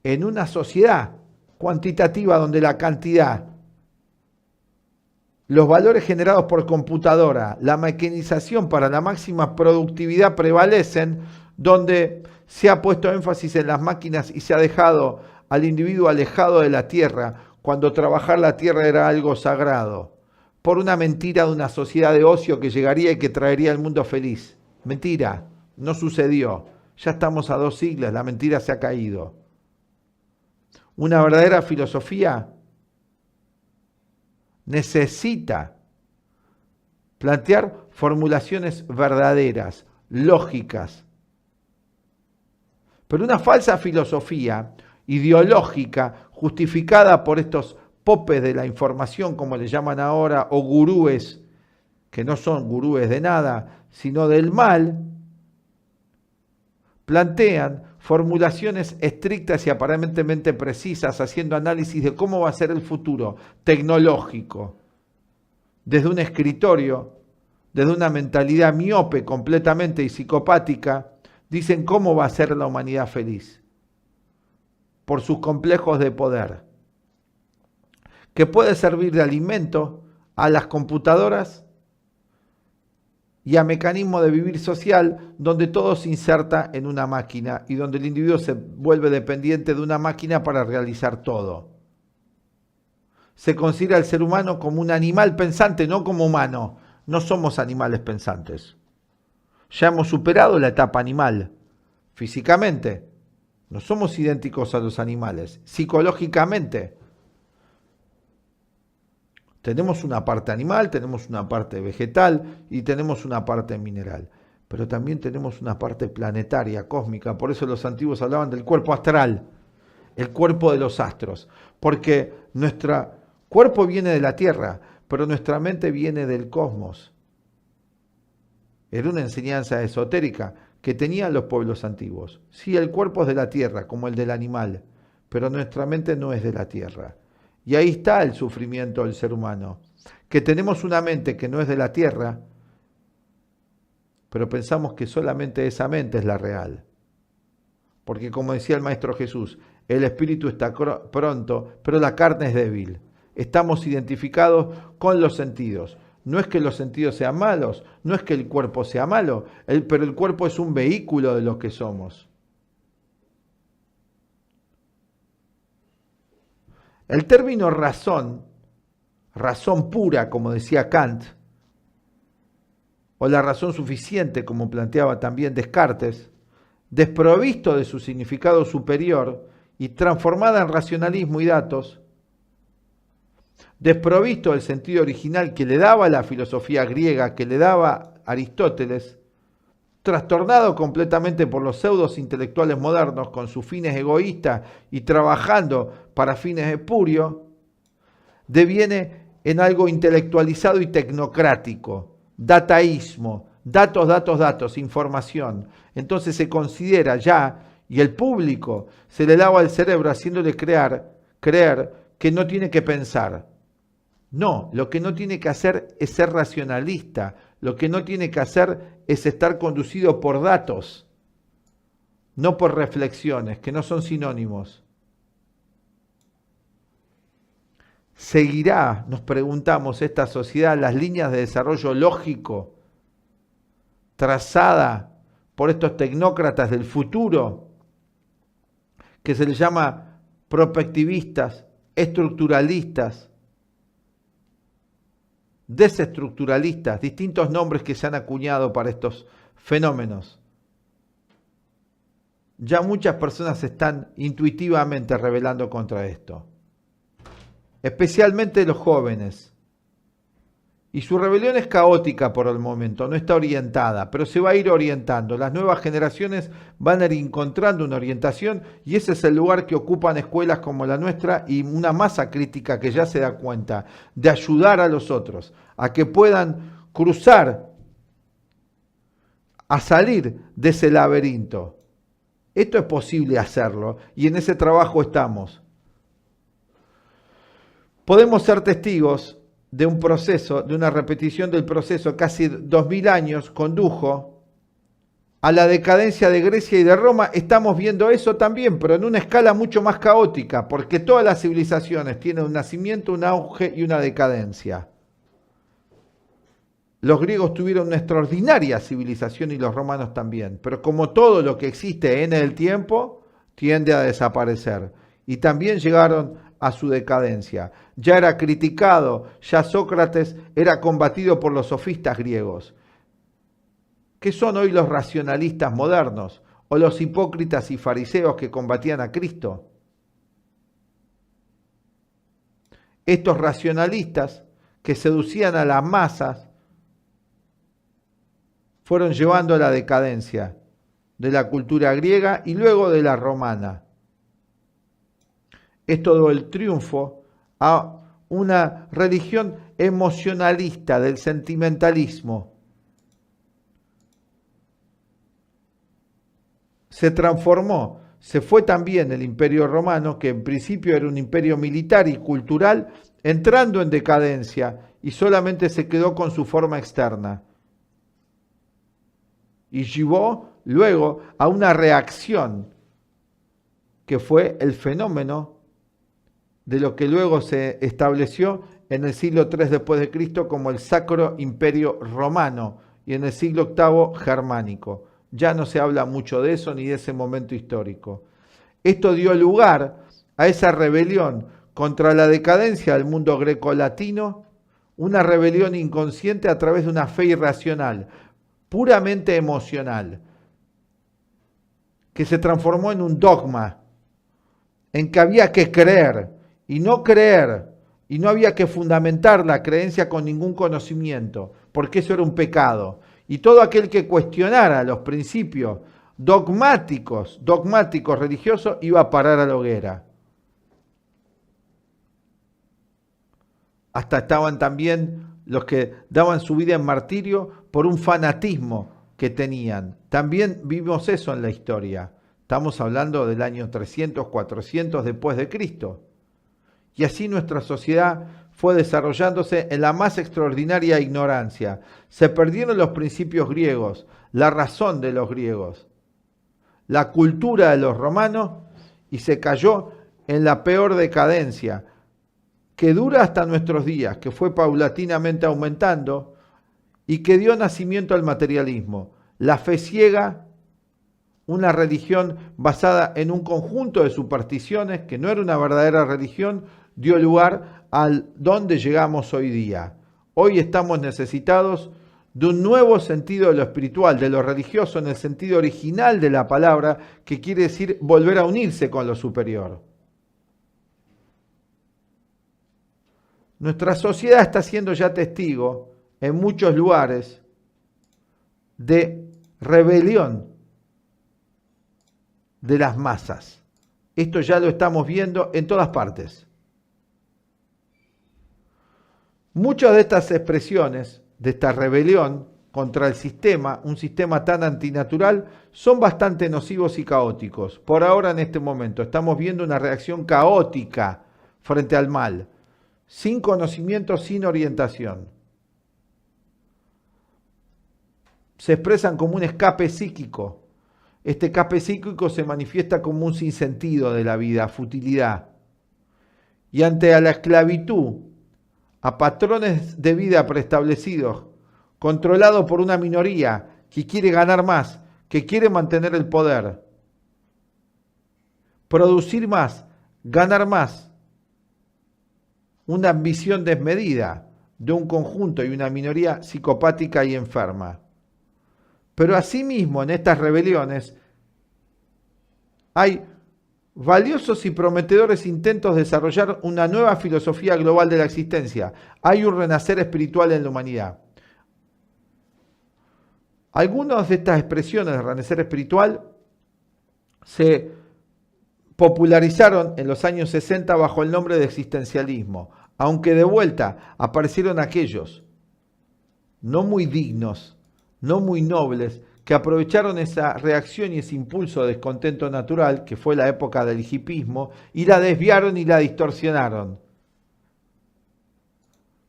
En una sociedad cuantitativa donde la cantidad, los valores generados por computadora, la maquinización para la máxima productividad prevalecen, donde se ha puesto énfasis en las máquinas y se ha dejado al individuo alejado de la tierra, cuando trabajar la tierra era algo sagrado, por una mentira de una sociedad de ocio que llegaría y que traería el mundo feliz. Mentira, no sucedió. Ya estamos a 2 siglos, la mentira se ha caído. Una verdadera filosofía necesita plantear formulaciones verdaderas, lógicas. Pero una falsa filosofía ideológica justificada por estos popes de la información, como le llaman ahora, o gurúes, que no son gurúes de nada, sino del mal, plantean formulaciones estrictas y aparentemente precisas, haciendo análisis de cómo va a ser el futuro tecnológico, desde un escritorio, desde una mentalidad miope completamente y psicopática, dicen cómo va a ser la humanidad feliz, por sus complejos de poder, que puede servir de alimento a las computadoras y a mecanismo de vivir social, donde todo se inserta en una máquina y donde el individuo se vuelve dependiente de una máquina para realizar todo. Se considera al ser humano como un animal pensante, no como humano. No somos animales pensantes. Ya hemos superado la etapa animal. Físicamente, no somos idénticos a los animales. Psicológicamente, tenemos una parte animal, tenemos una parte vegetal y tenemos una parte mineral. Pero también tenemos una parte planetaria, cósmica. Por eso los antiguos hablaban del cuerpo astral, el cuerpo de los astros. Porque nuestro cuerpo viene de la Tierra, pero nuestra mente viene del cosmos. Era una enseñanza esotérica que tenían los pueblos antiguos. Sí, el cuerpo es de la Tierra, como el del animal, pero nuestra mente no es de la Tierra. Y ahí está el sufrimiento del ser humano, que tenemos una mente que no es de la tierra, pero pensamos que solamente esa mente es la real. Porque como decía el Maestro Jesús, el espíritu está pronto, pero la carne es débil. Estamos identificados con los sentidos. No es que los sentidos sean malos, no es que el cuerpo sea malo, pero el cuerpo es un vehículo de lo que somos. El término razón, razón pura, como decía Kant, o la razón suficiente, como planteaba también Descartes, desprovisto de su significado superior y transformada en racionalismo y datos, desprovisto del sentido original que le daba la filosofía griega, que le daba Aristóteles, trastornado completamente por los pseudos intelectuales modernos con sus fines egoístas y trabajando para fines espurios, deviene en algo intelectualizado y tecnocrático, dataísmo, datos, información. Entonces se considera ya, y el público se le lava el cerebro haciéndole creer que no tiene que pensar. No, lo que no tiene que hacer es ser racionalista, lo que no tiene que hacer es estar conducido por datos, no por reflexiones, que no son sinónimos. ¿Seguirá, nos preguntamos, esta sociedad las líneas de desarrollo lógico trazada por estos tecnócratas del futuro, que se les llama prospectivistas, estructuralistas, desestructuralistas, distintos nombres que se han acuñado para estos fenómenos? Ya muchas personas se están intuitivamente rebelando contra esto, especialmente los jóvenes. Y su rebelión es caótica por el momento, no está orientada, pero se va a ir orientando. Las nuevas generaciones van a ir encontrando una orientación y ese es el lugar que ocupan escuelas como la nuestra y una masa crítica que ya se da cuenta de ayudar a los otros a que puedan cruzar, a salir de ese laberinto. Esto es posible hacerlo y en ese trabajo estamos. Podemos ser testigos de un proceso, de una repetición del proceso, casi 2000 años condujo a la decadencia de Grecia y de Roma. Estamos viendo eso también, pero en una escala mucho más caótica, porque todas las civilizaciones tienen un nacimiento, un auge y una decadencia. Los griegos tuvieron una extraordinaria civilización y los romanos también, pero como todo lo que existe en el tiempo, tiende a desaparecer. Y también llegaron a su decadencia. Ya era criticado, ya Sócrates era combatido por los sofistas griegos. ¿Qué son hoy los racionalistas modernos o los hipócritas y fariseos que combatían a Cristo? Estos racionalistas que seducían a las masas fueron llevando a la decadencia de la cultura griega y luego de la romana. Es todo el triunfo a una religión emocionalista del sentimentalismo. Se transformó, se fue también el Imperio Romano, que en principio era un imperio militar y cultural, entrando en decadencia y solamente se quedó con su forma externa. Y llevó luego a una reacción que fue el fenómeno de lo que luego se estableció en el siglo III después de Cristo como el Sacro Imperio Romano y en el siglo VIII germánico. Ya no se habla mucho de eso ni de ese momento histórico. Esto dio lugar a esa rebelión contra la decadencia del mundo greco-latino, una rebelión inconsciente a través de una fe irracional, puramente emocional, que se transformó en un dogma, en que había que creer, y no había que fundamentar la creencia con ningún conocimiento, porque eso era un pecado. Y todo aquel que cuestionara los principios dogmáticos religiosos, iba a parar a la hoguera. Hasta estaban también los que daban su vida en martirio por un fanatismo que tenían. También vimos eso en la historia. Estamos hablando del año 300, 400 después de Cristo. Y así nuestra sociedad fue desarrollándose en la más extraordinaria ignorancia. Se perdieron los principios griegos, la razón de los griegos, la cultura de los romanos, y se cayó en la peor decadencia, que dura hasta nuestros días, que fue paulatinamente aumentando y que dio nacimiento al materialismo, la fe ciega, una religión basada en un conjunto de supersticiones que no era una verdadera religión, dio lugar al donde llegamos hoy día. Hoy estamos necesitados de un nuevo sentido de lo espiritual, de lo religioso en el sentido original de la palabra, que quiere decir volver a unirse con lo superior. Nuestra sociedad está siendo ya testigo en muchos lugares de rebelión de las masas. Esto ya lo estamos viendo en todas partes. Muchas de estas expresiones, de esta rebelión contra el sistema, un sistema tan antinatural, son bastante nocivos y caóticos. Por ahora, en este momento, estamos viendo una reacción caótica frente al mal, sin conocimiento, sin orientación. Se expresan como un escape psíquico. Este escape psíquico se manifiesta como un sinsentido de la vida, futilidad. Y ante la esclavitud, a patrones de vida preestablecidos, controlados por una minoría que quiere ganar más, que quiere mantener el poder, producir más, ganar más, una ambición desmedida de un conjunto y una minoría psicopática y enferma. Pero asimismo en estas rebeliones hay valiosos y prometedores intentos de desarrollar una nueva filosofía global de la existencia. Hay un renacer espiritual en la humanidad. Algunas de estas expresiones de renacer espiritual se popularizaron en los años 60 bajo el nombre de existencialismo, aunque de vuelta aparecieron aquellos no muy dignos, no muy nobles, que aprovecharon esa reacción y ese impulso de descontento natural, que fue la época del hipismo, y la desviaron y la distorsionaron,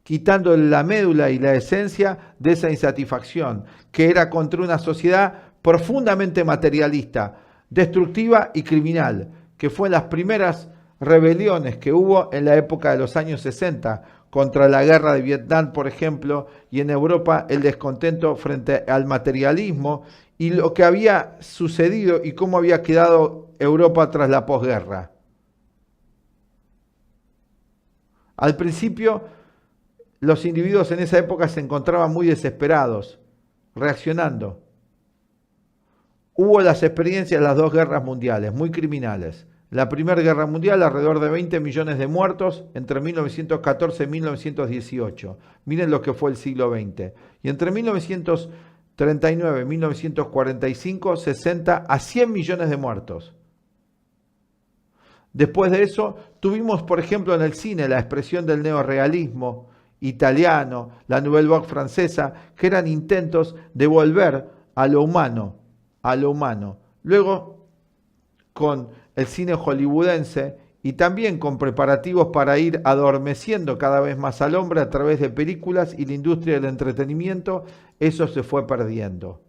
quitando la médula y la esencia de esa insatisfacción, que era contra una sociedad profundamente materialista, destructiva y criminal, que fue las primeras rebeliones que hubo en la época de los años 60, contra la guerra de Vietnam, por ejemplo, y en Europa el descontento frente al materialismo y lo que había sucedido y cómo había quedado Europa tras la posguerra. Al principio, los individuos en esa época se encontraban muy desesperados, reaccionando. Hubo las experiencias de las dos guerras mundiales, muy criminales. La Primera Guerra Mundial, alrededor de 20 millones de muertos entre 1914 y 1918. Miren lo que fue el siglo XX. Y entre 1939 y 1945, 60 a 100 millones de muertos. Después de eso, tuvimos, por ejemplo, en el cine la expresión del neorrealismo italiano, la Nouvelle Vague francesa, que eran intentos de volver a lo humano, a lo humano. Luego, con el cine hollywoodense y también con preparativos para ir adormeciendo cada vez más al hombre a través de películas y la industria del entretenimiento, eso se fue perdiendo.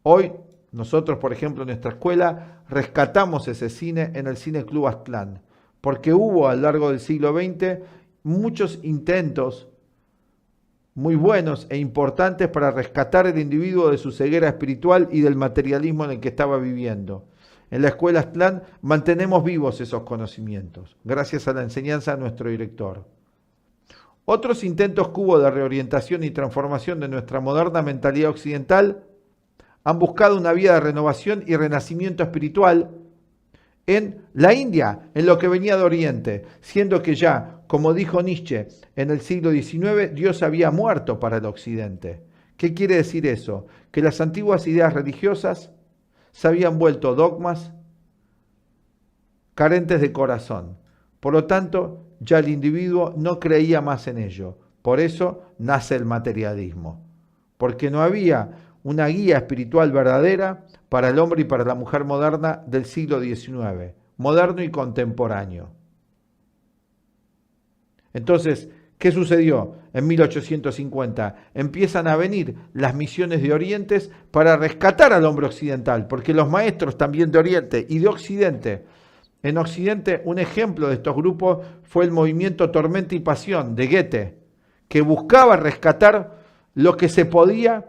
Hoy, nosotros, por ejemplo, en nuestra escuela, rescatamos ese cine en el Cine Club Aztlán, porque hubo a lo largo del siglo XX muchos intentos muy buenos e importantes para rescatar el individuo de su ceguera espiritual y del materialismo en el que estaba viviendo. En la escuela Aztlán mantenemos vivos esos conocimientos, gracias a la enseñanza de nuestro director. Otros intentos que hubo de reorientación y transformación de nuestra moderna mentalidad occidental han buscado una vía de renovación y renacimiento espiritual en la India, en lo que venía de Oriente, siendo que ya, como dijo Nietzsche, en el siglo XIX Dios había muerto para el Occidente. ¿Qué quiere decir eso? Que las antiguas ideas religiosas se habían vuelto dogmas carentes de corazón. Por lo tanto, ya el individuo no creía más en ello. Por eso nace el materialismo. Porque no había una guía espiritual verdadera para el hombre y para la mujer moderna del siglo XIX, moderno y contemporáneo. Entonces, ¿qué sucedió? En 1850 empiezan a venir las misiones de Oriente para rescatar al hombre occidental, porque los maestros también de Oriente y de Occidente, en Occidente un ejemplo de estos grupos fue el movimiento Tormenta y Pasión de Goethe, que buscaba rescatar lo que se podía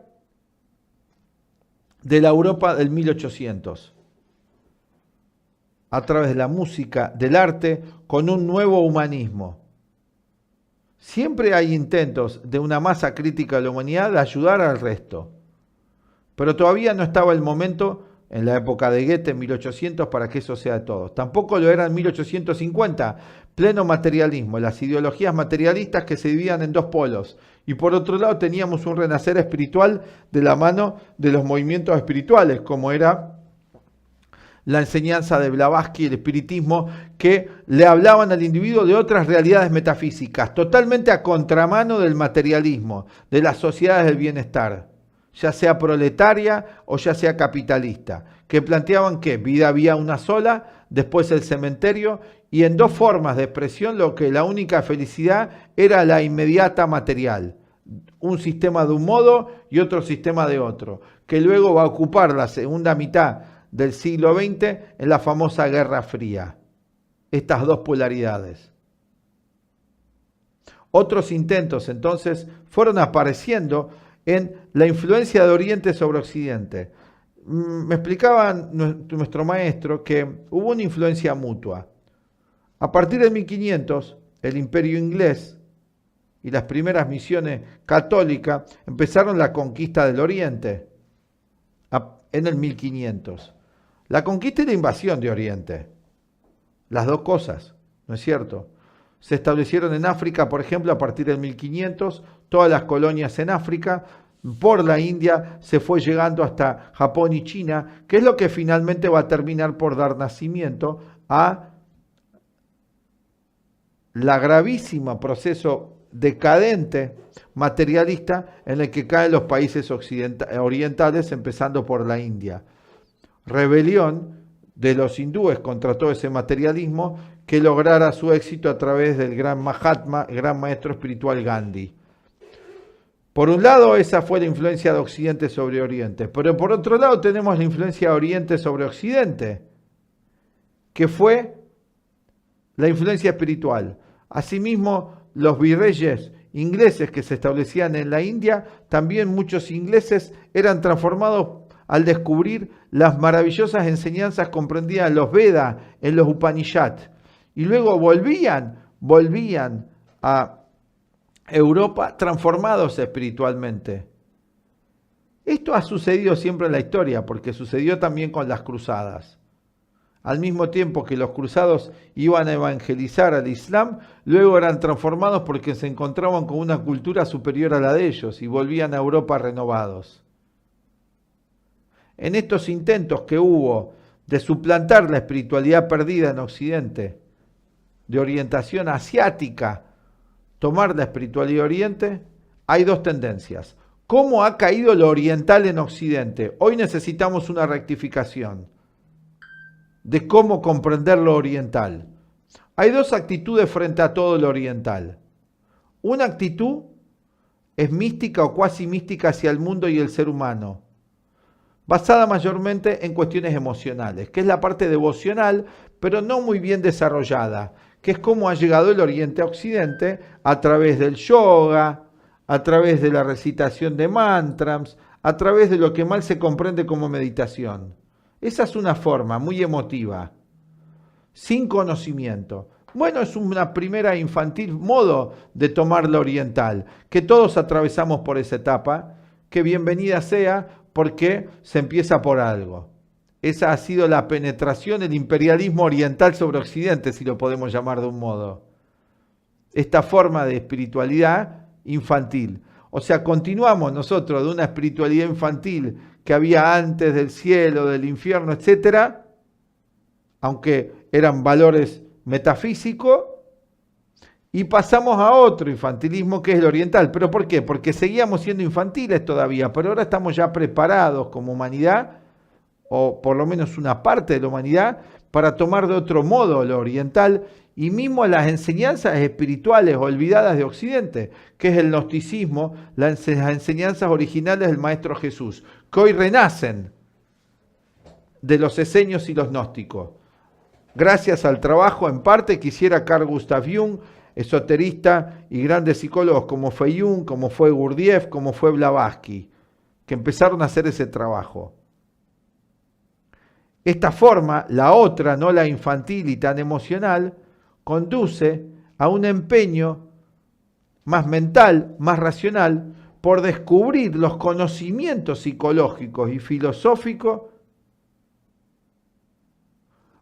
de la Europa del 1800, a través de la música, del arte, con un nuevo humanismo. Siempre hay intentos de una masa crítica de la humanidad de ayudar al resto, pero todavía no estaba el momento en la época de Goethe, en 1800, para que eso sea de todos. Tampoco lo era en 1850, pleno materialismo, las ideologías materialistas que se dividían en dos polos. Y por otro lado teníamos un renacer espiritual de la mano de los movimientos espirituales, como era la enseñanza de Blavatsky, el espiritismo, que le hablaban al individuo de otras realidades metafísicas, totalmente a contramano del materialismo, de las sociedades del bienestar, ya sea proletaria o ya sea capitalista, que planteaban que vida había una sola, después el cementerio, y en dos formas de expresión lo que la única felicidad era la inmediata material, un sistema de un modo y otro sistema de otro, que luego va a ocupar la segunda mitad del siglo XX en la famosa Guerra Fría, estas dos polaridades. Otros intentos entonces fueron apareciendo en la influencia de Oriente sobre Occidente. Me explicaba nuestro maestro que hubo una influencia mutua. A partir de 1500, el Imperio inglés y las primeras misiones católicas empezaron la conquista del Oriente en el 1500. La conquista y la invasión de Oriente, las dos cosas, ¿no es cierto? Se establecieron en África, por ejemplo, a partir del 1500, todas las colonias en África, por la India se fue llegando hasta Japón y China, que es lo que finalmente va a terminar por dar nacimiento a la gravísima proceso decadente materialista en el que caen los países orientales, empezando por la India. Rebelión de los hindúes contra todo ese materialismo que lograra su éxito a través del gran Mahatma, el gran maestro espiritual Gandhi. Por un lado, esa fue la influencia de Occidente sobre Oriente, pero por otro lado tenemos la influencia de Oriente sobre Occidente, que fue la influencia espiritual. Asimismo, los virreyes ingleses que se establecían en la India, también muchos ingleses eran transformados al descubrir las maravillosas enseñanzas comprendidas en los Vedas, en los Upanishads, y luego volvían a Europa transformados espiritualmente. Esto ha sucedido siempre en la historia, porque sucedió también con las cruzadas. Al mismo tiempo que los cruzados iban a evangelizar al Islam, luego eran transformados porque se encontraban con una cultura superior a la de ellos y volvían a Europa renovados. En estos intentos que hubo de suplantar la espiritualidad perdida en Occidente de orientación asiática tomar la espiritualidad de Oriente, hay dos tendencias. ¿Cómo ha caído lo oriental en Occidente? Hoy necesitamos una rectificación de cómo comprender lo oriental. Hay dos actitudes frente a todo lo oriental. Una actitud es mística o cuasi mística hacia el mundo y el ser humano, basada mayormente en cuestiones emocionales, que es la parte devocional, pero no muy bien desarrollada, que es cómo ha llegado el Oriente a Occidente a través del yoga, a través de la recitación de mantras, a través de lo que mal se comprende como meditación. Esa es una forma muy emotiva, sin conocimiento. Bueno, es una primera infantil modo de tomar lo oriental, que todos atravesamos por esa etapa, que bienvenida sea porque se empieza por algo. Esa ha sido la penetración, el imperialismo oriental sobre Occidente, si lo podemos llamar de un modo. Esta forma de espiritualidad infantil. O sea, continuamos nosotros de una espiritualidad infantil que había antes del cielo, del infierno, etcétera, aunque eran valores metafísicos, y pasamos a otro infantilismo que es el oriental. ¿Pero por qué? Porque seguíamos siendo infantiles todavía, pero ahora estamos ya preparados como humanidad, o por lo menos una parte de la humanidad, para tomar de otro modo lo oriental y mismo las enseñanzas espirituales olvidadas de Occidente, que es el gnosticismo, las enseñanzas originales del Maestro Jesús, que hoy renacen de los esenios y los gnósticos. Gracias al trabajo en parte que hiciera Carl Gustav Jung, esoterista y grandes psicólogos como fue Jung, como fue Gurdjieff, como fue Blavatsky, que empezaron a hacer ese trabajo. Esta forma, la otra, no la infantil y tan emocional, conduce a un empeño más mental, más racional, por descubrir los conocimientos psicológicos y filosóficos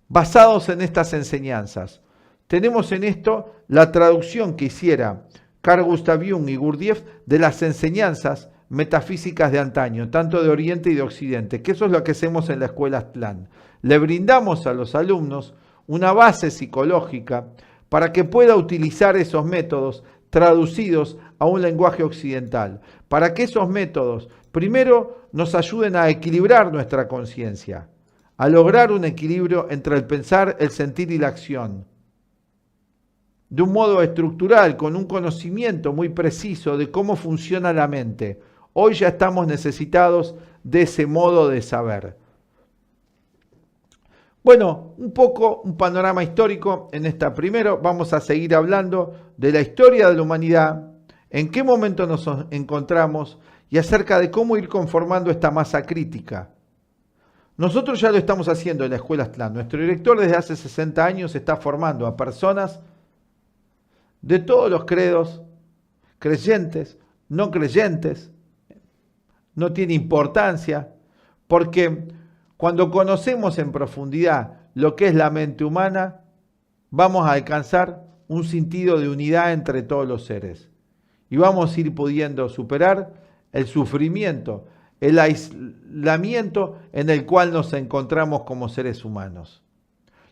basados en estas enseñanzas. Tenemos en esto la traducción que hiciera Carl Gustav Jung y Gurdjieff de las enseñanzas metafísicas de antaño, tanto de Oriente y de Occidente, que eso es lo que hacemos en la escuela Aztlán. Le brindamos a los alumnos una base psicológica para que pueda utilizar esos métodos traducidos a un lenguaje occidental, para que esos métodos primero nos ayuden a equilibrar nuestra conciencia, a lograr un equilibrio entre el pensar, el sentir y la acción, de un modo estructural, con un conocimiento muy preciso de cómo funciona la mente. Hoy ya estamos necesitados de ese modo de saber. Bueno, un panorama histórico en esta primero. Vamos a seguir hablando de la historia de la humanidad, en qué momento nos encontramos y acerca de cómo ir conformando esta masa crítica. Nosotros ya lo estamos haciendo en la Escuela Aztlán. Nuestro director desde hace 60 años está formando a personas de todos los credos, creyentes, no creyentes, no tiene importancia, porque cuando conocemos en profundidad lo que es la mente humana, vamos a alcanzar un sentido de unidad entre todos los seres. Y vamos a ir pudiendo superar el sufrimiento, el aislamiento en el cual nos encontramos como seres humanos.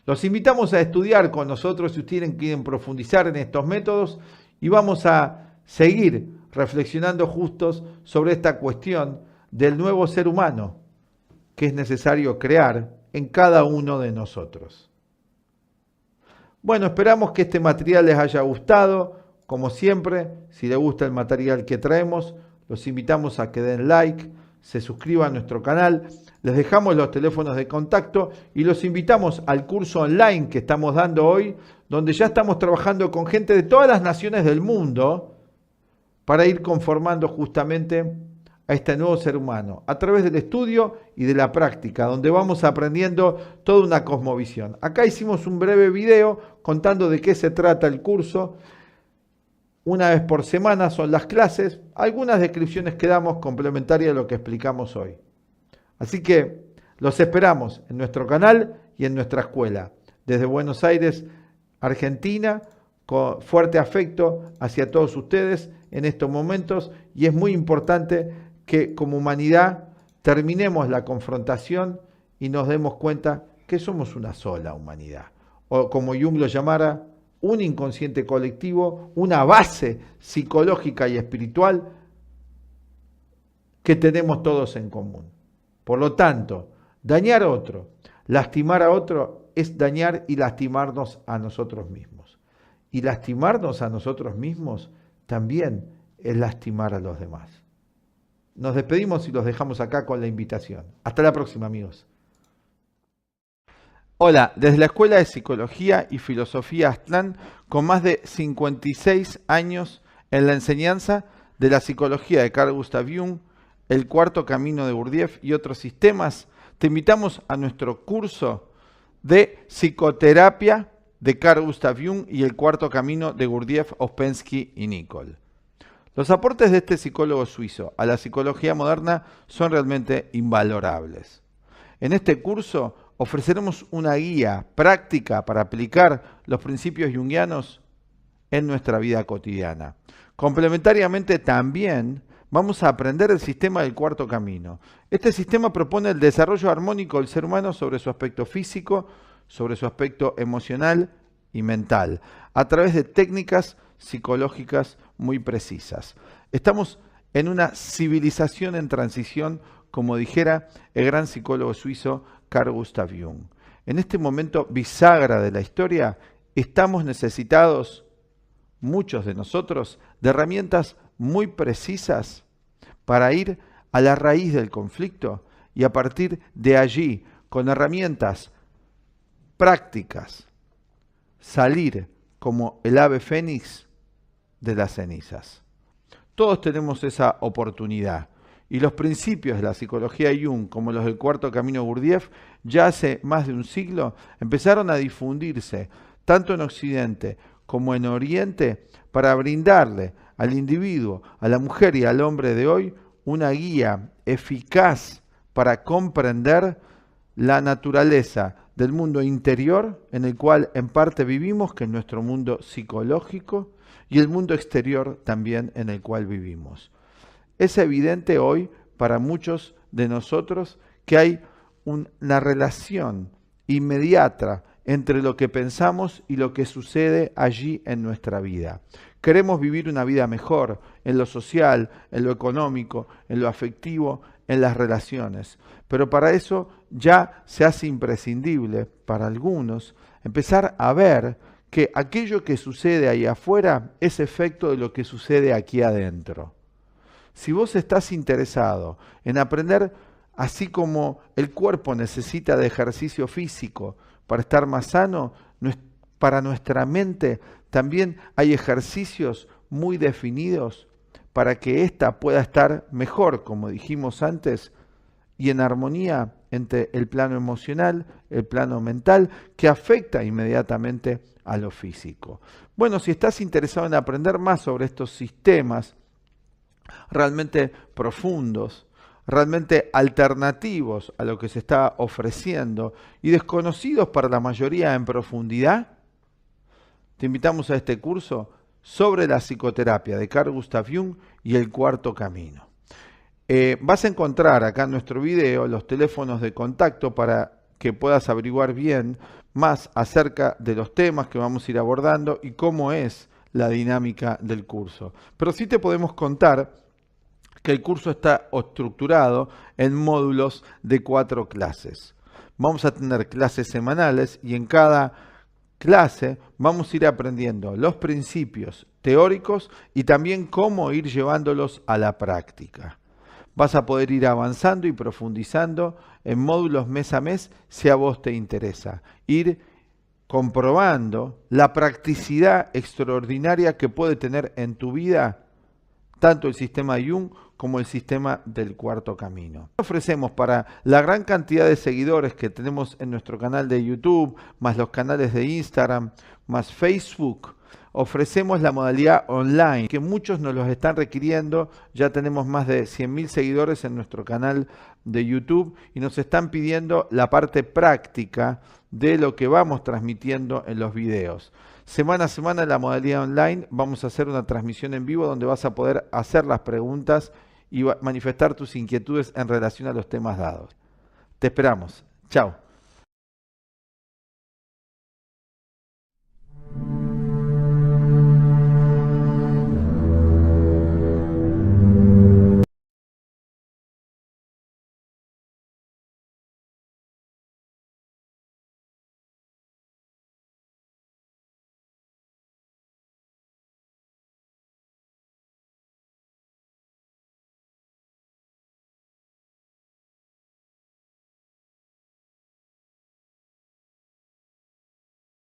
Los invitamos a estudiar con nosotros si ustedes quieren profundizar en estos métodos y vamos a seguir reflexionando justos sobre esta cuestión del nuevo ser humano que es necesario crear en cada uno de nosotros. Bueno, esperamos que este material les haya gustado. Como siempre, si les gusta el material que traemos, los invitamos a que den like, se suscriban a nuestro canal. Les dejamos los teléfonos de contacto y los invitamos al curso online que estamos dando hoy, donde ya estamos trabajando con gente de todas las naciones del mundo para ir conformando justamente a este nuevo ser humano, a través del estudio y de la práctica, donde vamos aprendiendo toda una cosmovisión. Acá hicimos un breve video contando de qué se trata el curso. Una vez por semana son las clases, algunas descripciones que damos complementarias a lo que explicamos hoy. Así que los esperamos en nuestro canal y en nuestra escuela. Desde Buenos Aires, Argentina, con fuerte afecto hacia todos ustedes en estos momentos, y es muy importante que como humanidad terminemos la confrontación y nos demos cuenta que somos una sola humanidad. O como Jung lo llamara, un inconsciente colectivo, una base psicológica y espiritual que tenemos todos en común. Por lo tanto, dañar a otro, lastimar a otro es dañar y lastimarnos a nosotros mismos. Y lastimarnos a nosotros mismos también es lastimar a los demás. Nos despedimos y los dejamos acá con la invitación. Hasta la próxima, amigos. Hola, desde la Escuela de Psicología y Filosofía Aztlán, con más de 56 años en la enseñanza de la psicología de Carl Gustav Jung, el cuarto camino de Gurdjieff y otros sistemas, te invitamos a nuestro curso de psicoterapia de Carl Gustav Jung y el cuarto camino de Gurdjieff, Ouspensky y Nicholl. Los aportes de este psicólogo suizo a la psicología moderna son realmente invalorables. En este curso ofreceremos una guía práctica para aplicar los principios junguianos en nuestra vida cotidiana. Complementariamente también vamos a aprender el sistema del cuarto camino. Este sistema propone el desarrollo armónico del ser humano sobre su aspecto físico, sobre su aspecto emocional y mental, a través de técnicas psicológicas muy precisas. Estamos en una civilización en transición, como dijera el gran psicólogo suizo Carl Gustav Jung. En este momento bisagra de la historia, estamos necesitados, muchos de nosotros, de herramientas muy precisas para ir a la raíz del conflicto y a partir de allí, con herramientas prácticas, salir como el ave fénix de las cenizas. Todos tenemos esa oportunidad. Y los principios de la psicología de Jung, como los del cuarto camino Gurdjieff, ya hace más de un siglo empezaron a difundirse, tanto en Occidente como en Oriente, para brindarle al individuo, a la mujer y al hombre de hoy, una guía eficaz para comprender la naturaleza del mundo interior en el cual en parte vivimos, que es nuestro mundo psicológico, y el mundo exterior también en el cual vivimos. Es evidente hoy para muchos de nosotros que hay una relación inmediata entre lo que pensamos y lo que sucede allí en nuestra vida. Queremos vivir una vida mejor en lo social, en lo económico, en lo afectivo, en las relaciones. Pero para eso ya se hace imprescindible para algunos empezar a ver que aquello que sucede ahí afuera es efecto de lo que sucede aquí adentro. Si vos estás interesado en aprender, así como el cuerpo necesita de ejercicio físico para estar más sano, para nuestra mente también hay ejercicios muy definidos para que ésta pueda estar mejor, como dijimos antes, y en armonía entre el plano emocional, el plano mental, que afecta inmediatamente a lo físico. Bueno, si estás interesado en aprender más sobre estos sistemas realmente profundos, realmente alternativos a lo que se está ofreciendo y desconocidos para la mayoría en profundidad, te invitamos a este curso sobre la psicoterapia de Carl Gustav Jung y el cuarto camino. Vas a encontrar acá en nuestro video los teléfonos de contacto para que puedas averiguar bien más acerca de los temas que vamos a ir abordando y cómo es la dinámica del curso. Pero sí te podemos contar que el curso está estructurado en módulos de 4 clases. Vamos a tener clases semanales y en cada clase vamos a ir aprendiendo los principios teóricos y también cómo ir llevándolos a la práctica. Vas a poder ir avanzando y profundizando en módulos mes a mes si a vos te interesa. Ir comprobando la practicidad extraordinaria que puede tener en tu vida tanto el sistema de Jung como el sistema del cuarto camino. Ofrecemos para la gran cantidad de seguidores que tenemos en nuestro canal de YouTube, más los canales de Instagram, más Facebook, ofrecemos la modalidad online, que muchos nos los están requiriendo. Ya tenemos más de 100.000 seguidores en nuestro canal de YouTube y nos están pidiendo la parte práctica de lo que vamos transmitiendo en los videos. Semana a semana en la modalidad online vamos a hacer una transmisión en vivo donde vas a poder hacer las preguntas y manifestar tus inquietudes en relación a los temas dados. Te esperamos. Chao.